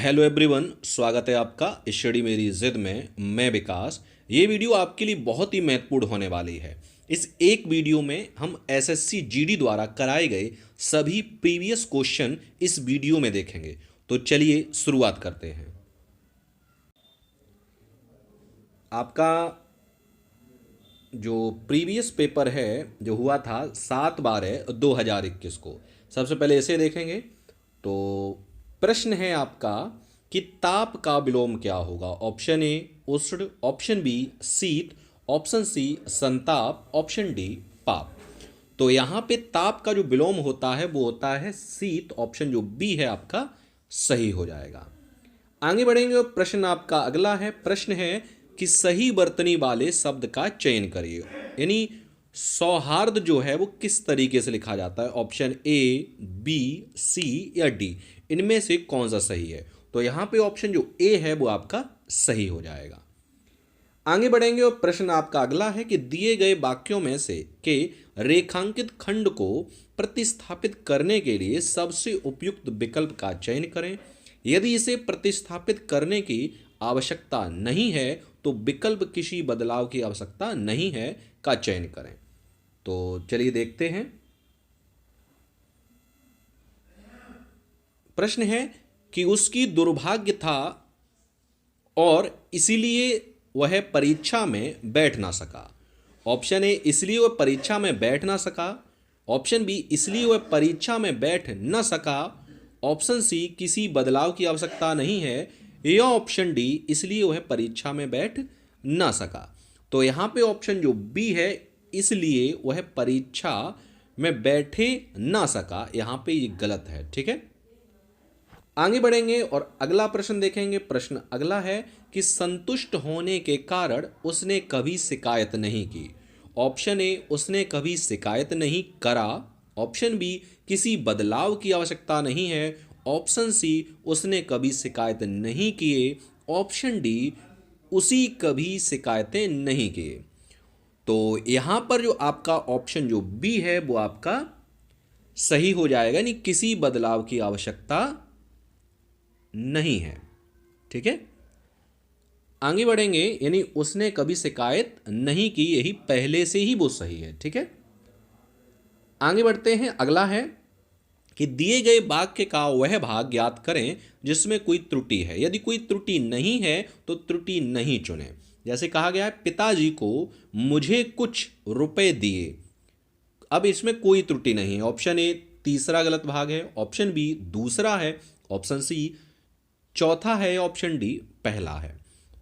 Hello everyone, स्वागत है आपका स्टडी मेरी जिद में। मैं विकास। ये वीडियो आपके लिए बहुत ही महत्वपूर्ण होने वाली है। इस एक वीडियो में हम एसएससी जीडी द्वारा कराए गए सभी प्रीवियस क्वेश्चन इस वीडियो में देखेंगे। तो चलिए शुरुआत करते हैं। आपका जो प्रीवियस पेपर है जो हुआ था 7/12/2021 को, सबसे पहले इसे देखेंगे। तो प्रश्न है आपका कि ताप का विलोम क्या होगा। ऑप्शन ए उष्ण, ऑप्शन बी शीत, ऑप्शन सी संताप, ऑप्शन डी पाप। तो यहाँ पे ताप का जो विलोम होता है वो होता है शीत। ऑप्शन जो बी है आपका सही हो जाएगा। आगे बढ़ेंगे और प्रश्न आपका अगला है। प्रश्न है कि सही वर्तनी वाले शब्द का चयन करिए। यानी सौहार्द जो है वो किस तरीके से लिखा जाता है। ऑप्शन ए, बी, सी या डी, इनमें से कौन सा सही है। तो यहाँ पे ऑप्शन जो ए है वो आपका सही हो जाएगा। आगे बढ़ेंगे और प्रश्न आपका अगला है कि दिए गए वाक्यों में से के रेखांकित खंड को प्रतिस्थापित करने के लिए सबसे उपयुक्त विकल्प का चयन करें। यदि इसे प्रतिस्थापित करने की आवश्यकता नहीं है तो विकल्प किसी बदलाव की आवश्यकता नहीं है का चयन करें। तो चलिए देखते हैं। प्रश्न है कि उसकी दुर्भाग्य था और इसीलिए वह परीक्षा में बैठ ना सका। ऑप्शन ए इसलिए वह परीक्षा में बैठ ना सका, ऑप्शन बी इसलिए वह परीक्षा में बैठ न सका, ऑप्शन सी किसी बदलाव की आवश्यकता नहीं है, या ऑप्शन डी इसलिए वह परीक्षा में बैठ न सका। तो यहाँ पे ऑप्शन जो बी है इसलिए वह परीक्षा में बैठे ना सका, यहाँ पे ये गलत है। ठीक है, आगे बढ़ेंगे और अगला प्रश्न देखेंगे। प्रश्न अगला है कि संतुष्ट होने के कारण उसने कभी शिकायत नहीं की। ऑप्शन ए उसने कभी शिकायत नहीं करा, ऑप्शन बी किसी बदलाव की आवश्यकता नहीं है, ऑप्शन सी उसने कभी शिकायत नहीं किए, ऑप्शन डी उसी कभी शिकायतें नहीं किए। तो यहाँ पर जो आपका ऑप्शन जो बी है वो आपका सही हो जाएगा, यानी किसी बदलाव की आवश्यकता नहीं है। ठीक है, आगे बढ़ेंगे। यानी उसने कभी शिकायत नहीं की, यही पहले से ही वो सही है। ठीक है, आगे बढ़ते हैं। अगला है कि दिए गए वाक्य का वह भाग ज्ञात करें जिसमें कोई त्रुटि है। यदि कोई त्रुटि नहीं है तो त्रुटि नहीं चुने। जैसे कहा गया है पिताजी को मुझे कुछ रुपए दिए। अब इसमें कोई त्रुटि नहीं है। ऑप्शन ए तीसरा गलत भाग है, ऑप्शन बी दूसरा है, ऑप्शन सी चौथा है, ऑप्शन डी पहला है।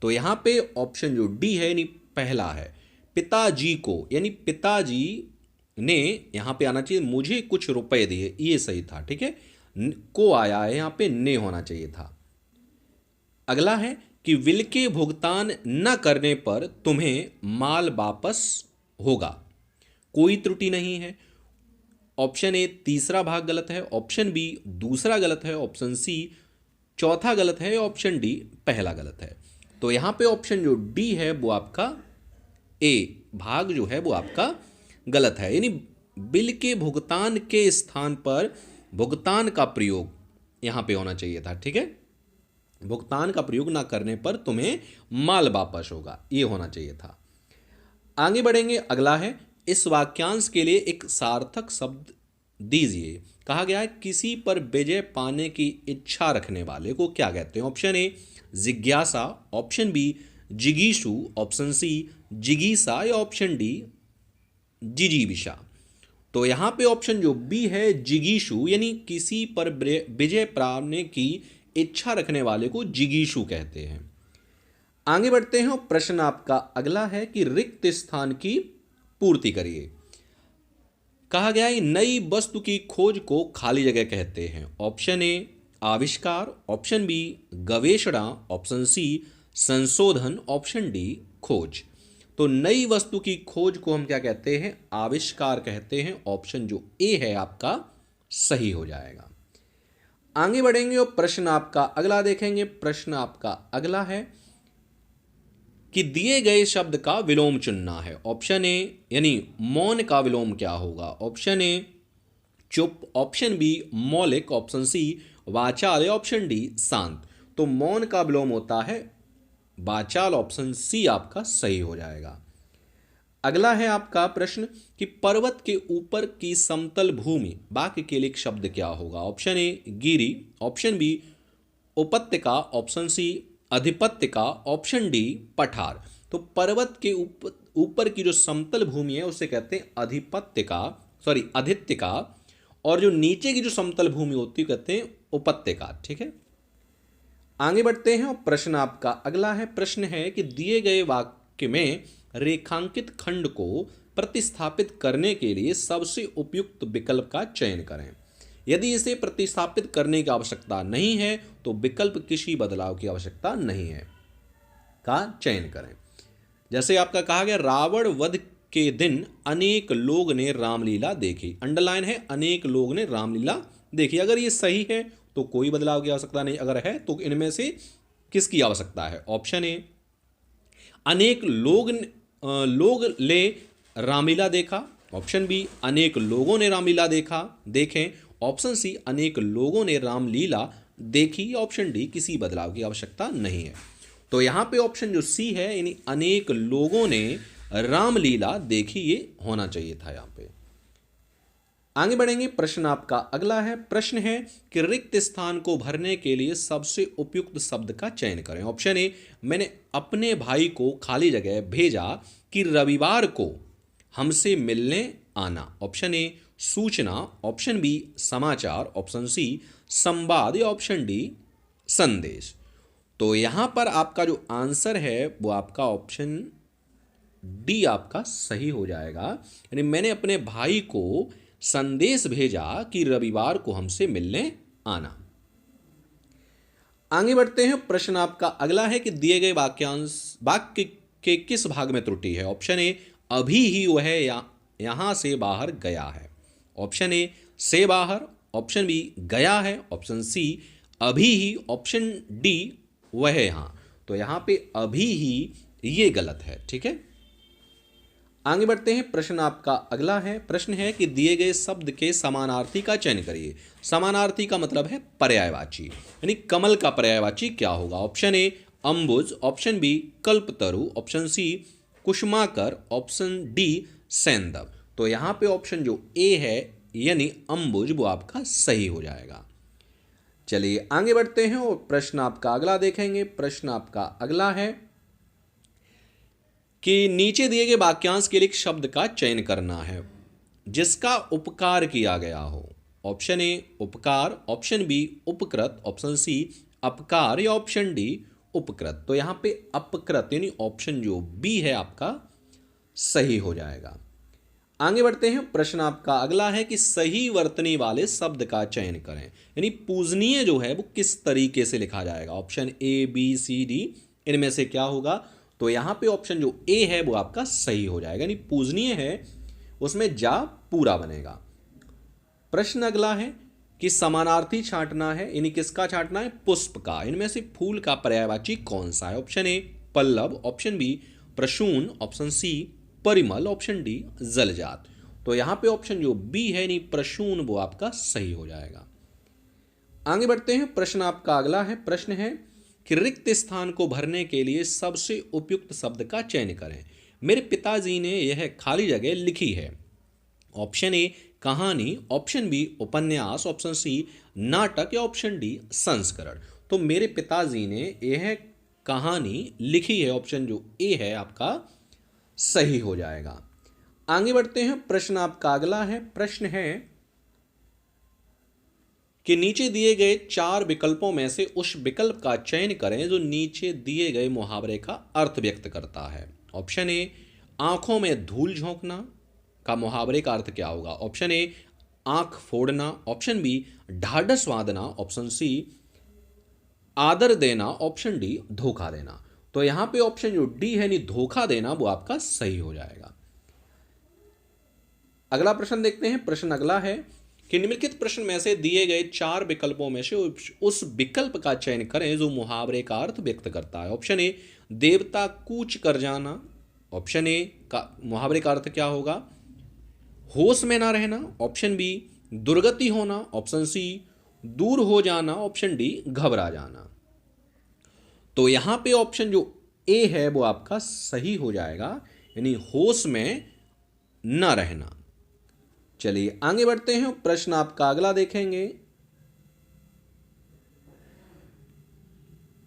तो यहाँ पे ऑप्शन जो डी है यानी पहला है। पिताजी को यानी पिताजी ने यहाँ पे आना चाहिए मुझे कुछ रुपए दिए, ये सही था। ठीक है, को आया है, यहाँ पे ने होना चाहिए था। अगला है कि बिल के भुगतान न करने पर तुम्हें माल वापस होगा। कोई त्रुटि नहीं है। ऑप्शन ए तीसरा भाग गलत है, ऑप्शन बी दूसरा गलत है, ऑप्शन सी चौथा गलत है, ऑप्शन डी पहला गलत है। तो यहाँ पे ऑप्शन जो डी है वो आपका ए भाग जो है वो आपका गलत है। यानी बिल के भुगतान के स्थान पर भुगतान का प्रयोग यहाँ पे होना चाहिए था। ठीक है, भुगतान का प्रयोग ना करने पर तुम्हें माल वापस होगा, ये होना चाहिए था। आगे बढ़ेंगे। अगला है इस वाक्यांश के लिए एक सार्थक शब्द दीजिए। कहा गया है किसी पर विजय पाने की इच्छा रखने वाले को क्या कहते हैं। ऑप्शन ए जिज्ञासा, ऑप्शन बी जिगीषु, ऑप्शन सी जिगीसा या ऑप्शन डी जिजीविषा। तो यहाँ पे ऑप्शन जो बी है जिगीषु, यानी किसी पर विजय पाने की इच्छा रखने वाले को जिगीषु कहते हैं। आगे बढ़ते हैं और प्रश्न आपका अगला है कि रिक्त स्थान की पूर्ति करिए। कहा गया है नई वस्तु की खोज को खाली जगह कहते हैं। ऑप्शन ए आविष्कार, ऑप्शन बी गवेषणा, ऑप्शन सी संशोधन, ऑप्शन डी खोज। तो नई वस्तु की खोज को हम क्या कहते हैं, आविष्कार कहते हैं। ऑप्शन जो ए है आपका सही हो जाएगा। आगे बढ़ेंगे और प्रश्न आपका अगला देखेंगे। प्रश्न आपका अगला है कि दिए गए शब्द का विलोम चुनना है। ऑप्शन ए यानी मौन का विलोम क्या होगा। ऑप्शन ए चुप, ऑप्शन बी मौलिक, ऑप्शन सी वाचाल, ऑप्शन डी शांत। तो मौन का विलोम होता है वाचाल। ऑप्शन सी आपका सही हो जाएगा। अगला है आपका प्रश्न कि पर्वत के ऊपर की समतल भूमि वाक्य के लिए एक शब्द क्या होगा। ऑप्शन ए गिरी, ऑप्शन बी उपत्यका, ऑप्शन सी अधिपत्यका, ऑप्शन डी पठार। तो पर्वत के ऊपर की जो समतल भूमि है उसे कहते हैं अधिपत्यका, सॉरी अधित्यका, और जो नीचे की जो समतल भूमि होती है कहते हैं उपत्यका। ठीक है, आगे बढ़ते हैं और प्रश्न आपका अगला है। प्रश्न है कि दिए गए वाक्य में रेखांकित खंड को प्रतिस्थापित करने के लिए सबसे उपयुक्त विकल्प का चयन करें। यदि इसे प्रतिस्थापित करने की आवश्यकता नहीं है तो विकल्प किसी बदलाव की आवश्यकता नहीं है का चयन करें। जैसे आपका कहा गया रावण वध के दिन अनेक लोग ने रामलीला देखी। अंडरलाइन है अनेक लोग ने रामलीला देखी। अगर ये सही है तो कोई बदलाव की आवश्यकता नहीं, अगर है तो इनमें से किसकी आवश्यकता है। ऑप्शन ए अनेक लोग ले रामलीला देखा, ऑप्शन बी अनेक लोगों ने रामलीला देखें, ऑप्शन सी अनेक लोगों ने रामलीला देखी, ऑप्शन डी किसी बदलाव की आवश्यकता नहीं है। तो यहाँ पे ऑप्शन जो सी है यानी अनेक लोगों ने रामलीला देखी, ये होना चाहिए था यहाँ पे। आगे बढ़ेंगे, प्रश्न आपका अगला है। प्रश्न है कि रिक्त स्थान को भरने के लिए सबसे उपयुक्त शब्द का चयन करें। ऑप्शन ए मैंने अपने भाई को खाली जगह भेजा कि रविवार को हमसे मिलने आना, ऑप्शन ए सूचना, ऑप्शन बी समाचार, ऑप्शन सी संवाद, या ऑप्शन डी संदेश। तो यहां पर आपका जो आंसर है वो आपका ऑप्शन डी आपका सही हो जाएगा, यानी मैंने अपने भाई को संदेश भेजा कि रविवार को हमसे मिलने आना। आगे बढ़ते हैं, प्रश्न आपका अगला है कि दिए गए वाक्य के किस भाग में त्रुटि है। ऑप्शन ए अभी ही वह यहां से बाहर गया है, ऑप्शन ए से बाहर, ऑप्शन बी गया है, ऑप्शन सी अभी ही, ऑप्शन डी वह यहां। तो यहां पे अभी ही ये गलत है। ठीक है, आगे बढ़ते हैं, प्रश्न आपका अगला है। प्रश्न है कि दिए गए शब्द के समानार्थी का चयन करिए। समानार्थी का मतलब है पर्यायवाची, यानी कमल का पर्यायवाची क्या होगा। ऑप्शन ए अंबुज, ऑप्शन बी कल्पतरु, ऑप्शन सी कुसुमाकर, ऑप्शन डी सैंदव। तो यहाँ पे ऑप्शन जो ए है यानी अंबुज वो आपका सही हो जाएगा। चलिए आगे बढ़ते हैं और प्रश्न आपका अगला देखेंगे। प्रश्न आपका अगला है कि नीचे दिए गए वाक्यांश के लिए एक शब्द का चयन करना है जिसका उपकार किया गया हो। ऑप्शन ए उपकार, ऑप्शन बी उपकृत, ऑप्शन सी अपकार, या ऑप्शन डी उपकृत। तो यहाँ पे अपकृत यानी ऑप्शन जो बी है आपका सही हो जाएगा। आगे बढ़ते हैं, प्रश्न आपका अगला है कि सही वर्तनी वाले शब्द का चयन करें, यानी पूजनीय जो है वो किस तरीके से लिखा जाएगा। Option A B C D इनमें से क्या होगा। तो यहाँ पे ऑप्शन जो ए है वो आपका सही हो जाएगा, यानी पूजनीय है उसमें जा पूरा बनेगा। प्रश्न अगला है कि समानार्थी छांटना है, यानी किसका छांटना है, पुष्प का। इनमें से फूल का पर्यायवाची कौन सा है। ऑप्शन ए पल्लव, ऑप्शन बी प्रसून, ऑप्शन सी परिमल, ऑप्शन डी जलजात। तो यहाँ पे ऑप्शन जो बी है यानी प्रसून वो आपका सही हो जाएगा। आगे बढ़ते हैं, प्रश्न आपका अगला है। प्रश्न है कि रिक्त स्थान को भरने के लिए सबसे उपयुक्त शब्द का चयन करें। मेरे पिताजी ने यह खाली जगह लिखी है। ऑप्शन ए कहानी, ऑप्शन बी उपन्यास, ऑप्शन सी नाटक, या ऑप्शन डी संस्करण। तो मेरे पिताजी ने यह कहानी लिखी है, ऑप्शन जो ए है आपका सही हो जाएगा। आगे बढ़ते हैं, प्रश्न आपका अगला है। प्रश्न है कि नीचे दिए गए 4 विकल्पों में से उस विकल्प का चयन करें जो नीचे दिए गए मुहावरे का अर्थ व्यक्त करता है। ऑप्शन ए आंखों में धूल झोंकना का मुहावरे का अर्थ क्या होगा। ऑप्शन ए आंख फोड़ना, ऑप्शन बी ढाढ़स बांधना, ऑप्शन सी आदर देना, ऑप्शन डी धोखा देना। तो यहां पे ऑप्शन जो डी है यानी धोखा देना वो आपका सही हो जाएगा। अगला प्रश्न देखते हैं। प्रश्न अगला है कि निम्नलिखित प्रश्न में से दिए गए 4 विकल्पों में से उस विकल्प का चयन करें जो मुहावरे का अर्थ व्यक्त करता है। ऑप्शन ए देवता कूच कर जाना, ऑप्शन ए का मुहावरे का अर्थ क्या होगा, होश में ना रहना, ऑप्शन बी दुर्गति होना, ऑप्शन सी दूर हो जाना, ऑप्शन डी घबरा जाना। तो यहां पे ऑप्शन जो ए है वो आपका सही हो जाएगा, यानी होश में न रहना। चलिए आगे बढ़ते हैं, प्रश्न आपका अगला देखेंगे।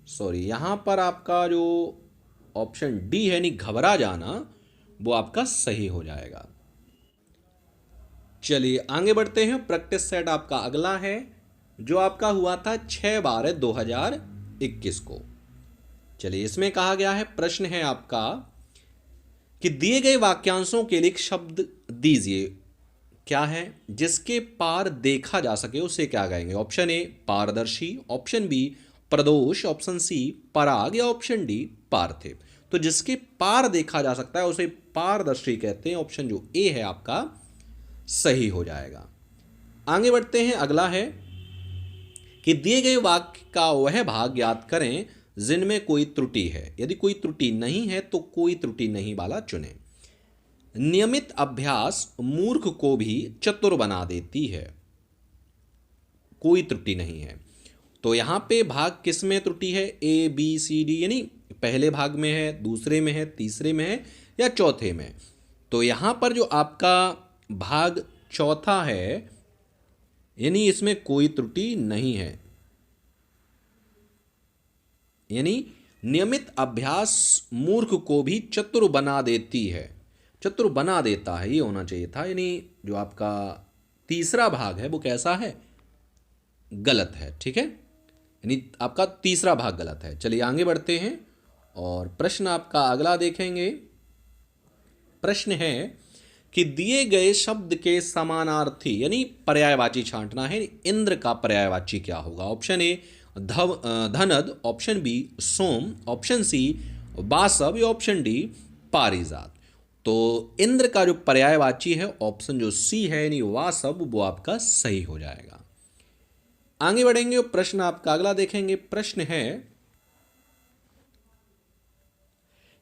सॉरी, यहां पर आपका जो ऑप्शन डी है, यानी घबरा जाना, वो आपका सही हो जाएगा। चलिए आगे बढ़ते हैं, प्रैक्टिस सेट आपका अगला है जो आपका हुआ था 6/12/2021 को। चलिए इसमें कहा गया है, प्रश्न है आपका कि दिए गए वाक्यांशों के लिए एक शब्द दीजिए, क्या है, जिसके पार देखा जा सके उसे क्या कहेंगे। ऑप्शन ए पारदर्शी, ऑप्शन बी प्रदोष, ऑप्शन सी पराग, या ऑप्शन डी पार्थिव। तो जिसके पार देखा जा सकता है उसे पारदर्शी कहते हैं। ऑप्शन जो ए है आपका सही हो जाएगा। आगे बढ़ते हैं, अगला है कि दिए गए वाक्य का वह भाग याद करें जिनमें कोई त्रुटि है। यदि कोई त्रुटि नहीं है तो कोई त्रुटि नहीं वाला चुने। नियमित अभ्यास मूर्ख को भी चतुर बना देती है, कोई त्रुटि नहीं है। तो यहां पे भाग किस में त्रुटि है, ए बी सी डी, यानी पहले भाग में है, दूसरे में है, तीसरे में है या चौथे में। तो यहां पर जो आपका भाग चौथा है, यानी इसमें कोई त्रुटि नहीं है, यानी नियमित अभ्यास मूर्ख को भी चतुर बना देती है, चतुर बना देता है, ये होना चाहिए था। यानी जो आपका तीसरा भाग है वो कैसा है, गलत है, ठीक है, यानी आपका तीसरा भाग गलत है। चलिए आगे बढ़ते हैं और प्रश्न आपका अगला देखेंगे। प्रश्न है कि दिए गए शब्द के समानार्थी यानी पर्यायवाची छांटना है, इंद्र का पर्यायवाची क्या होगा। ऑप्शन ए धनद, ऑप्शन बी सोम, ऑप्शन सी बासव, या ऑप्शन डी पारिजात। तो इंद्र का जो पर्यायवाची है ऑप्शन जो सी है यानी वासव, वो आपका सही हो जाएगा। आगे बढ़ेंगे, प्रश्न आपका अगला देखेंगे। प्रश्न है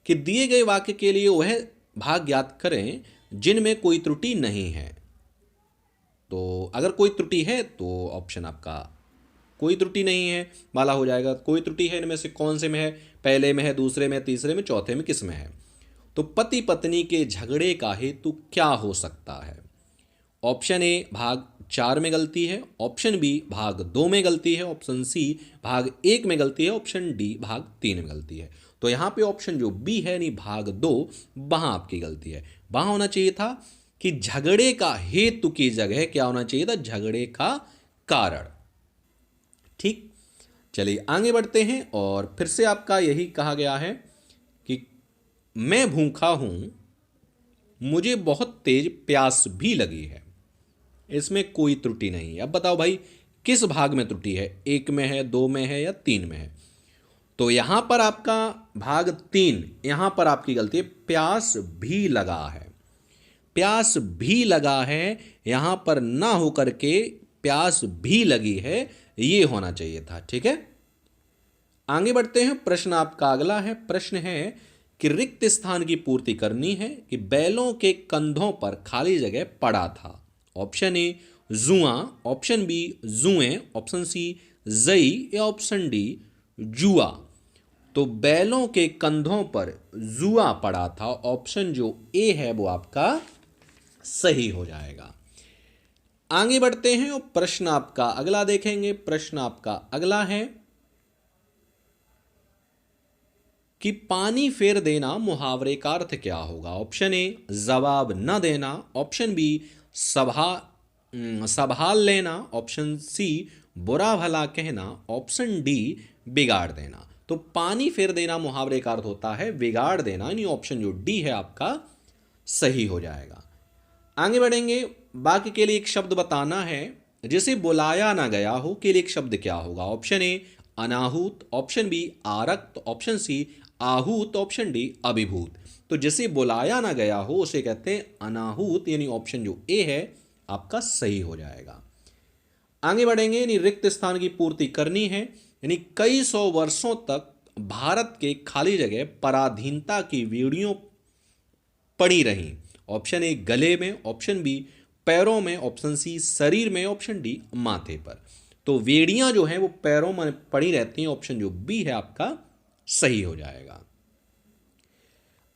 कि दिए गए वाक्य के लिए वह भाग ज्ञात करें जिनमें कोई त्रुटि नहीं है। तो अगर कोई त्रुटि है तो ऑप्शन आपका कोई त्रुटि नहीं है वाला हो जाएगा। कोई त्रुटि है इनमें से कौन से में है, पहले में है, दूसरे में, तीसरे में, चौथे में, किस में है। तो पति पत्नी के झगड़े का हेतु क्या हो सकता है। ऑप्शन ए भाग 4 में गलती है, ऑप्शन बी भाग 2 में गलती है, ऑप्शन सी भाग 1 में गलती है, ऑप्शन डी भाग 3 में गलती है। तो यहाँ पे ऑप्शन जो बी है यानी भाग 2, वहाँ आपकी गलती है। वहाँ होना चाहिए था कि झगड़े का हेतु की जगह क्या होना चाहिए था, झगड़े का कारण। ठीक, चलिए आगे बढ़ते हैं और फिर से आपका यही कहा गया है कि मैं भूखा हूं, मुझे बहुत तेज प्यास भी लगी है। इसमें कोई त्रुटि नहीं है। अब बताओ भाई किस भाग में त्रुटि है, 1 में है, 2 में है या 3 में है। तो यहां पर आपका भाग 3, यहां पर आपकी गलती है, प्यास भी लगा है, प्यास भी लगा है, यहां पर ना होकर के प्यास भी लगी है, ये होना चाहिए था। ठीक है, आगे बढ़ते हैं, प्रश्न आपका अगला है। प्रश्न है कि रिक्त स्थान की पूर्ति करनी है कि बैलों के कंधों पर खाली जगह पड़ा था। ऑप्शन ए जुआ, ऑप्शन बी जुएं, ऑप्शन सी जई, या ऑप्शन डी जुआ। तो बैलों के कंधों पर जुआ पड़ा था, ऑप्शन जो ए है वो आपका सही हो जाएगा। आगे बढ़ते हैं और प्रश्न आपका अगला देखेंगे। प्रश्न आपका अगला है कि पानी फेर देना मुहावरे का अर्थ क्या होगा। ऑप्शन ए जवाब न देना, ऑप्शन बी संभाल लेना, ऑप्शन सी बुरा भला कहना, ऑप्शन डी बिगाड़ देना। तो पानी फेर देना मुहावरे का अर्थ होता है बिगाड़ देना, यानी ऑप्शन जो डी है आपका सही हो जाएगा। आगे बढ़ेंगे, बाकी के लिए एक शब्द बताना है, जिसे बुलाया ना गया हो के लिए एक शब्द क्या होगा। ऑप्शन ए अनाहूत, ऑप्शन बी आरक्त, ऑप्शन सी आहूत, ऑप्शन डी अभिभूत। तो जिसे बुलाया ना गया हो उसे कहते हैं अनाहूत, यानी ऑप्शन जो ए है आपका सही हो जाएगा। आगे बढ़ेंगे, यानी रिक्त स्थान की पूर्ति करनी है, यानी कई सौ वर्षों तक भारत के खाली जगह पराधीनता की वीडियो पड़ी रही। ऑप्शन ए गले में, ऑप्शन बी पैरों में, ऑप्शन सी शरीर में, ऑप्शन डी माथे पर। तो वेड़ियां जो हैं वो पैरों में पड़ी रहती हैं, ऑप्शन जो बी है आपका सही हो जाएगा।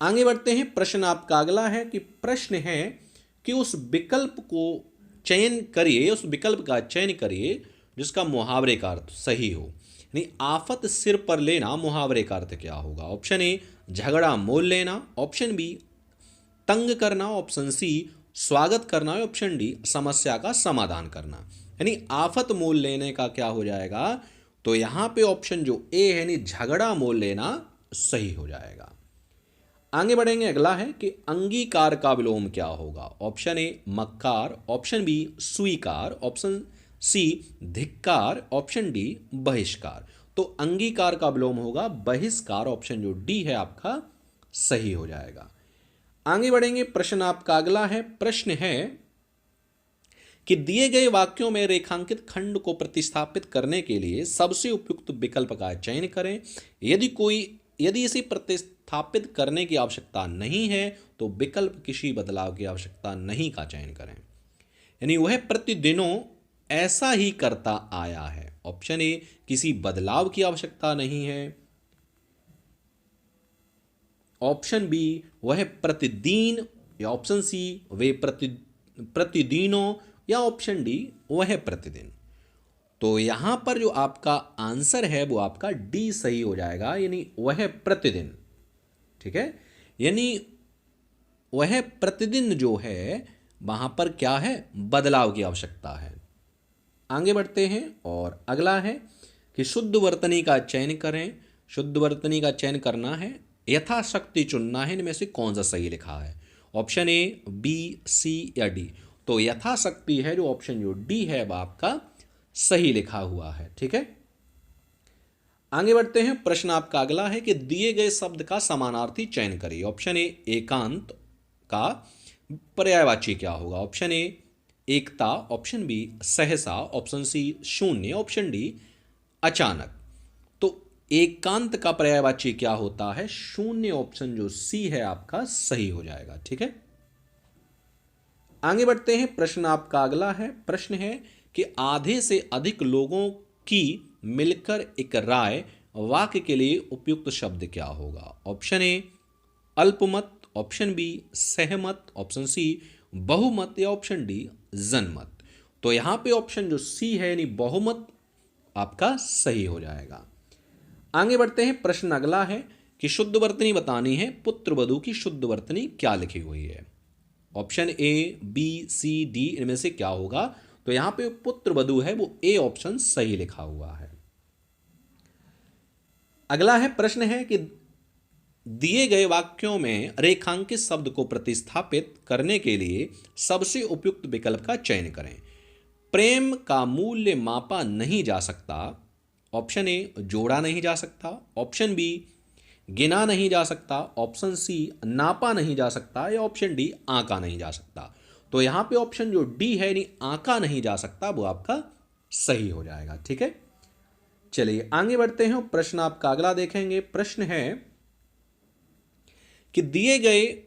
आगे बढ़ते हैं। प्रश्न आपका अगला है कि प्रश्न है कि उस विकल्प को चयन करिए, उस विकल्प का चयन करिए जिसका मुहावरे का अर्थ सही हो। यानी आफत सिर पर लेना मुहावरे का अर्थ क्या होगा? ऑप्शन ए झगड़ा मोल लेना, ऑप्शन बी तंग करना, ऑप्शन सी स्वागत करना, ऑप्शन डी समस्या का समाधान करना। यानी आफत मोल लेने का क्या हो जाएगा? तो यहाँ पे ऑप्शन जो ए है यानी झगड़ा मोल लेना सही हो जाएगा। आगे बढ़ेंगे। अगला है कि अंगीकार का विलोम क्या होगा? ऑप्शन ए मक्कार, ऑप्शन बी स्वीकार, ऑप्शन सी धिक्कार, ऑप्शन डी बहिष्कार। तो अंगीकार का विलोम होगा बहिष्कार, ऑप्शन जो डी है आपका सही हो जाएगा। आगे बढ़ेंगे। प्रश्न आपका अगला है। प्रश्न है कि दिए गए वाक्यों में रेखांकित खंड को प्रतिस्थापित करने के लिए सबसे उपयुक्त विकल्प का चयन करें। यदि इसे प्रतिस्थापित करने की आवश्यकता नहीं है तो विकल्प किसी बदलाव की आवश्यकता नहीं का चयन करें। यानी वह प्रतिदिनों ऐसा ही करता आया है। ऑप्शन ए किसी बदलाव की आवश्यकता नहीं है, ऑप्शन बी वह प्रतिदिन, या ऑप्शन सी वे प्रतिदिनों, या ऑप्शन डी वह प्रतिदिन। तो यहां पर जो आपका आंसर है वो आपका डी सही हो जाएगा, यानी वह प्रतिदिन। ठीक है, यानी वह प्रतिदिन जो है वहां पर क्या है? बदलाव की आवश्यकता है। आगे बढ़ते हैं और अगला है कि शुद्ध वर्तनी का चयन करें। शुद्ध वर्तनी का चयन करना है, यथाशक्ति चुनना है, इनमें से कौन सा सही लिखा है? ऑप्शन ए, बी, सी या डी। तो यथाशक्ति है जो ऑप्शन जो डी है वह आपका सही लिखा हुआ है। ठीक है, आगे बढ़ते हैं। प्रश्न आपका अगला है कि दिए गए शब्द का समानार्थी चयन करिए। ऑप्शन ए एकांत का पर्यायवाची क्या होगा? ऑप्शन ए एकता, ऑप्शन बी सहसा, ऑप्शन सी शून्य, ऑप्शन डी अचानक। तो एकांत का पर्यायवाची क्या होता है? शून्य, ऑप्शन जो सी है आपका सही हो जाएगा। ठीक है, आगे बढ़ते हैं। प्रश्न आपका अगला है। प्रश्न है कि आधे से अधिक लोगों की मिलकर एक राय वाक्य के लिए उपयुक्त शब्द क्या होगा? ऑप्शन ए अल्पमत, ऑप्शन बी सहमत, ऑप्शन सी बहुमत, या ऑप्शन डी जनमत। तो यहां पे ऑप्शन जो सी है यानी बहुमत आपका सही हो जाएगा। आगे बढ़ते हैं। प्रश्न अगला है कि शुद्ध वर्तनी बतानी है, पुत्र वधू की शुद्ध वर्तनी क्या लिखी हुई है? Option A, B, C, D, इनमें से क्या होगा? तो यहां पे पुत्र वधू है वो ए ऑप्शन सही लिखा हुआ है। अगला है। प्रश्न है कि दिए गए वाक्यों में रेखांकित शब्द को प्रतिस्थापित करने के लिए सबसे उपयुक्त विकल्प का चयन करें। प्रेम का मूल्य मापा नहीं जा सकता। ऑप्शन ए जोड़ा नहीं जा सकता, ऑप्शन बी गिना नहीं जा सकता, ऑप्शन सी नापा नहीं जा सकता, या ऑप्शन डी आंका नहीं जा सकता। तो यहां पे ऑप्शन जो डी है यानी आंका नहीं जा सकता वो आपका सही हो जाएगा। ठीक है, चलिए आगे बढ़ते हैं। प्रश्न आपका अगला देखेंगे। प्रश्न है कि दिए गए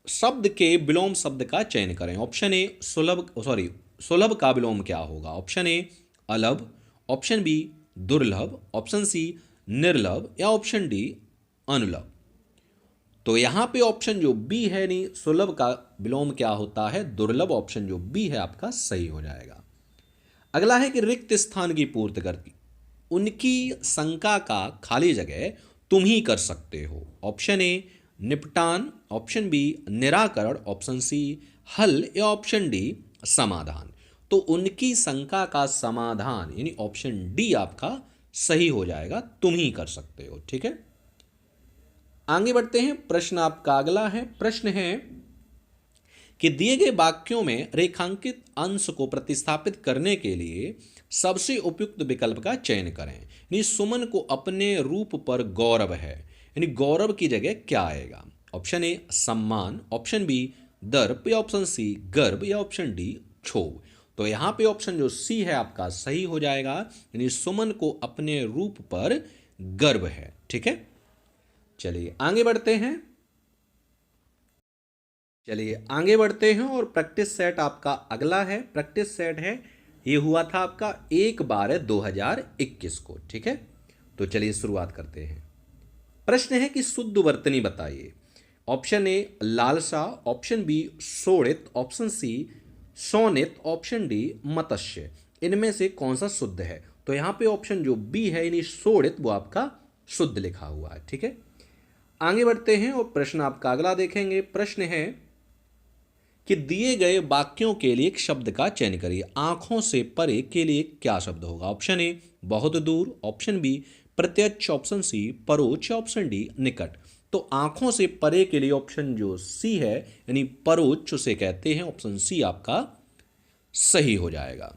शब्द के विलोम शब्द का चयन करें। ऑप्शन ए सुलभ का विलोम क्या होगा? ऑप्शन ए अलभ, ऑप्शन बी दुर्लभ, ऑप्शन सी निर्लभ, या ऑप्शन डी अनुलभ। तो यहां पे ऑप्शन जो बी है यानी सुलभ का विलोम क्या होता है? दुर्लभ, ऑप्शन जो बी है आपका सही हो जाएगा। अगला है कि रिक्त स्थान की पूर्ति करके उनकी शंका का खाली जगह तुम ही कर सकते हो। ऑप्शन ए निपटान, ऑप्शन बी निराकरण, ऑप्शन सी हल, या ऑप्शन डी समाधान। तो उनकी शंका का समाधान यानी ऑप्शन डी आपका सही हो जाएगा, तुम ही कर सकते हो। ठीक है, आगे बढ़ते हैं। प्रश्न आपका अगला है। प्रश्न है कि दिए गए वाक्यों में रेखांकित अंश को प्रतिस्थापित करने के लिए सबसे उपयुक्त विकल्प का चयन करें। यानी सुमन को अपने रूप पर गौरव है, यानी गौरव की जगह क्या आएगा? ऑप्शन ए सम्मान, ऑप्शन बी दर्प, या ऑप्शन सी गर्व, या ऑप्शन डी क्षोभ। तो यहां पे ऑप्शन जो सी है आपका सही हो जाएगा, यानी सुमन को अपने रूप पर गर्व है। ठीक है, चलिए आगे बढ़ते हैं। और प्रैक्टिस सेट आपका अगला है। प्रैक्टिस सेट है, ये हुआ था आपका 1/12/2021 को। ठीक है, तो चलिए शुरुआत करते हैं। प्रश्न है कि शुद्ध वर्तनी बताइए। ऑप्शन ए लालसा, ऑप्शन बी शोणित, ऑप्शन सी शोणित, ऑप्शन डी मत्स्य। इनमें से कौन सा शुद्ध है? तो यहाँ पे ऑप्शन जो बी है यानी शोणित वो आपका शुद्ध लिखा हुआ है। ठीक है, आगे बढ़ते हैं और प्रश्न आपका अगला देखेंगे। प्रश्न है कि दिए गए वाक्यों के लिए एक शब्द का चयन करिए। आंखों से परे के लिए क्या शब्द होगा? ऑप्शन ए बहुत दूर, ऑप्शन बी प्रत्यक्ष, ऑप्शन सी परोक्ष, ऑप्शन डी निकट। तो आंखों से परे के लिए ऑप्शन जो सी है यानी परोक्ष उसे कहते हैं, ऑप्शन सी आपका सही हो जाएगा।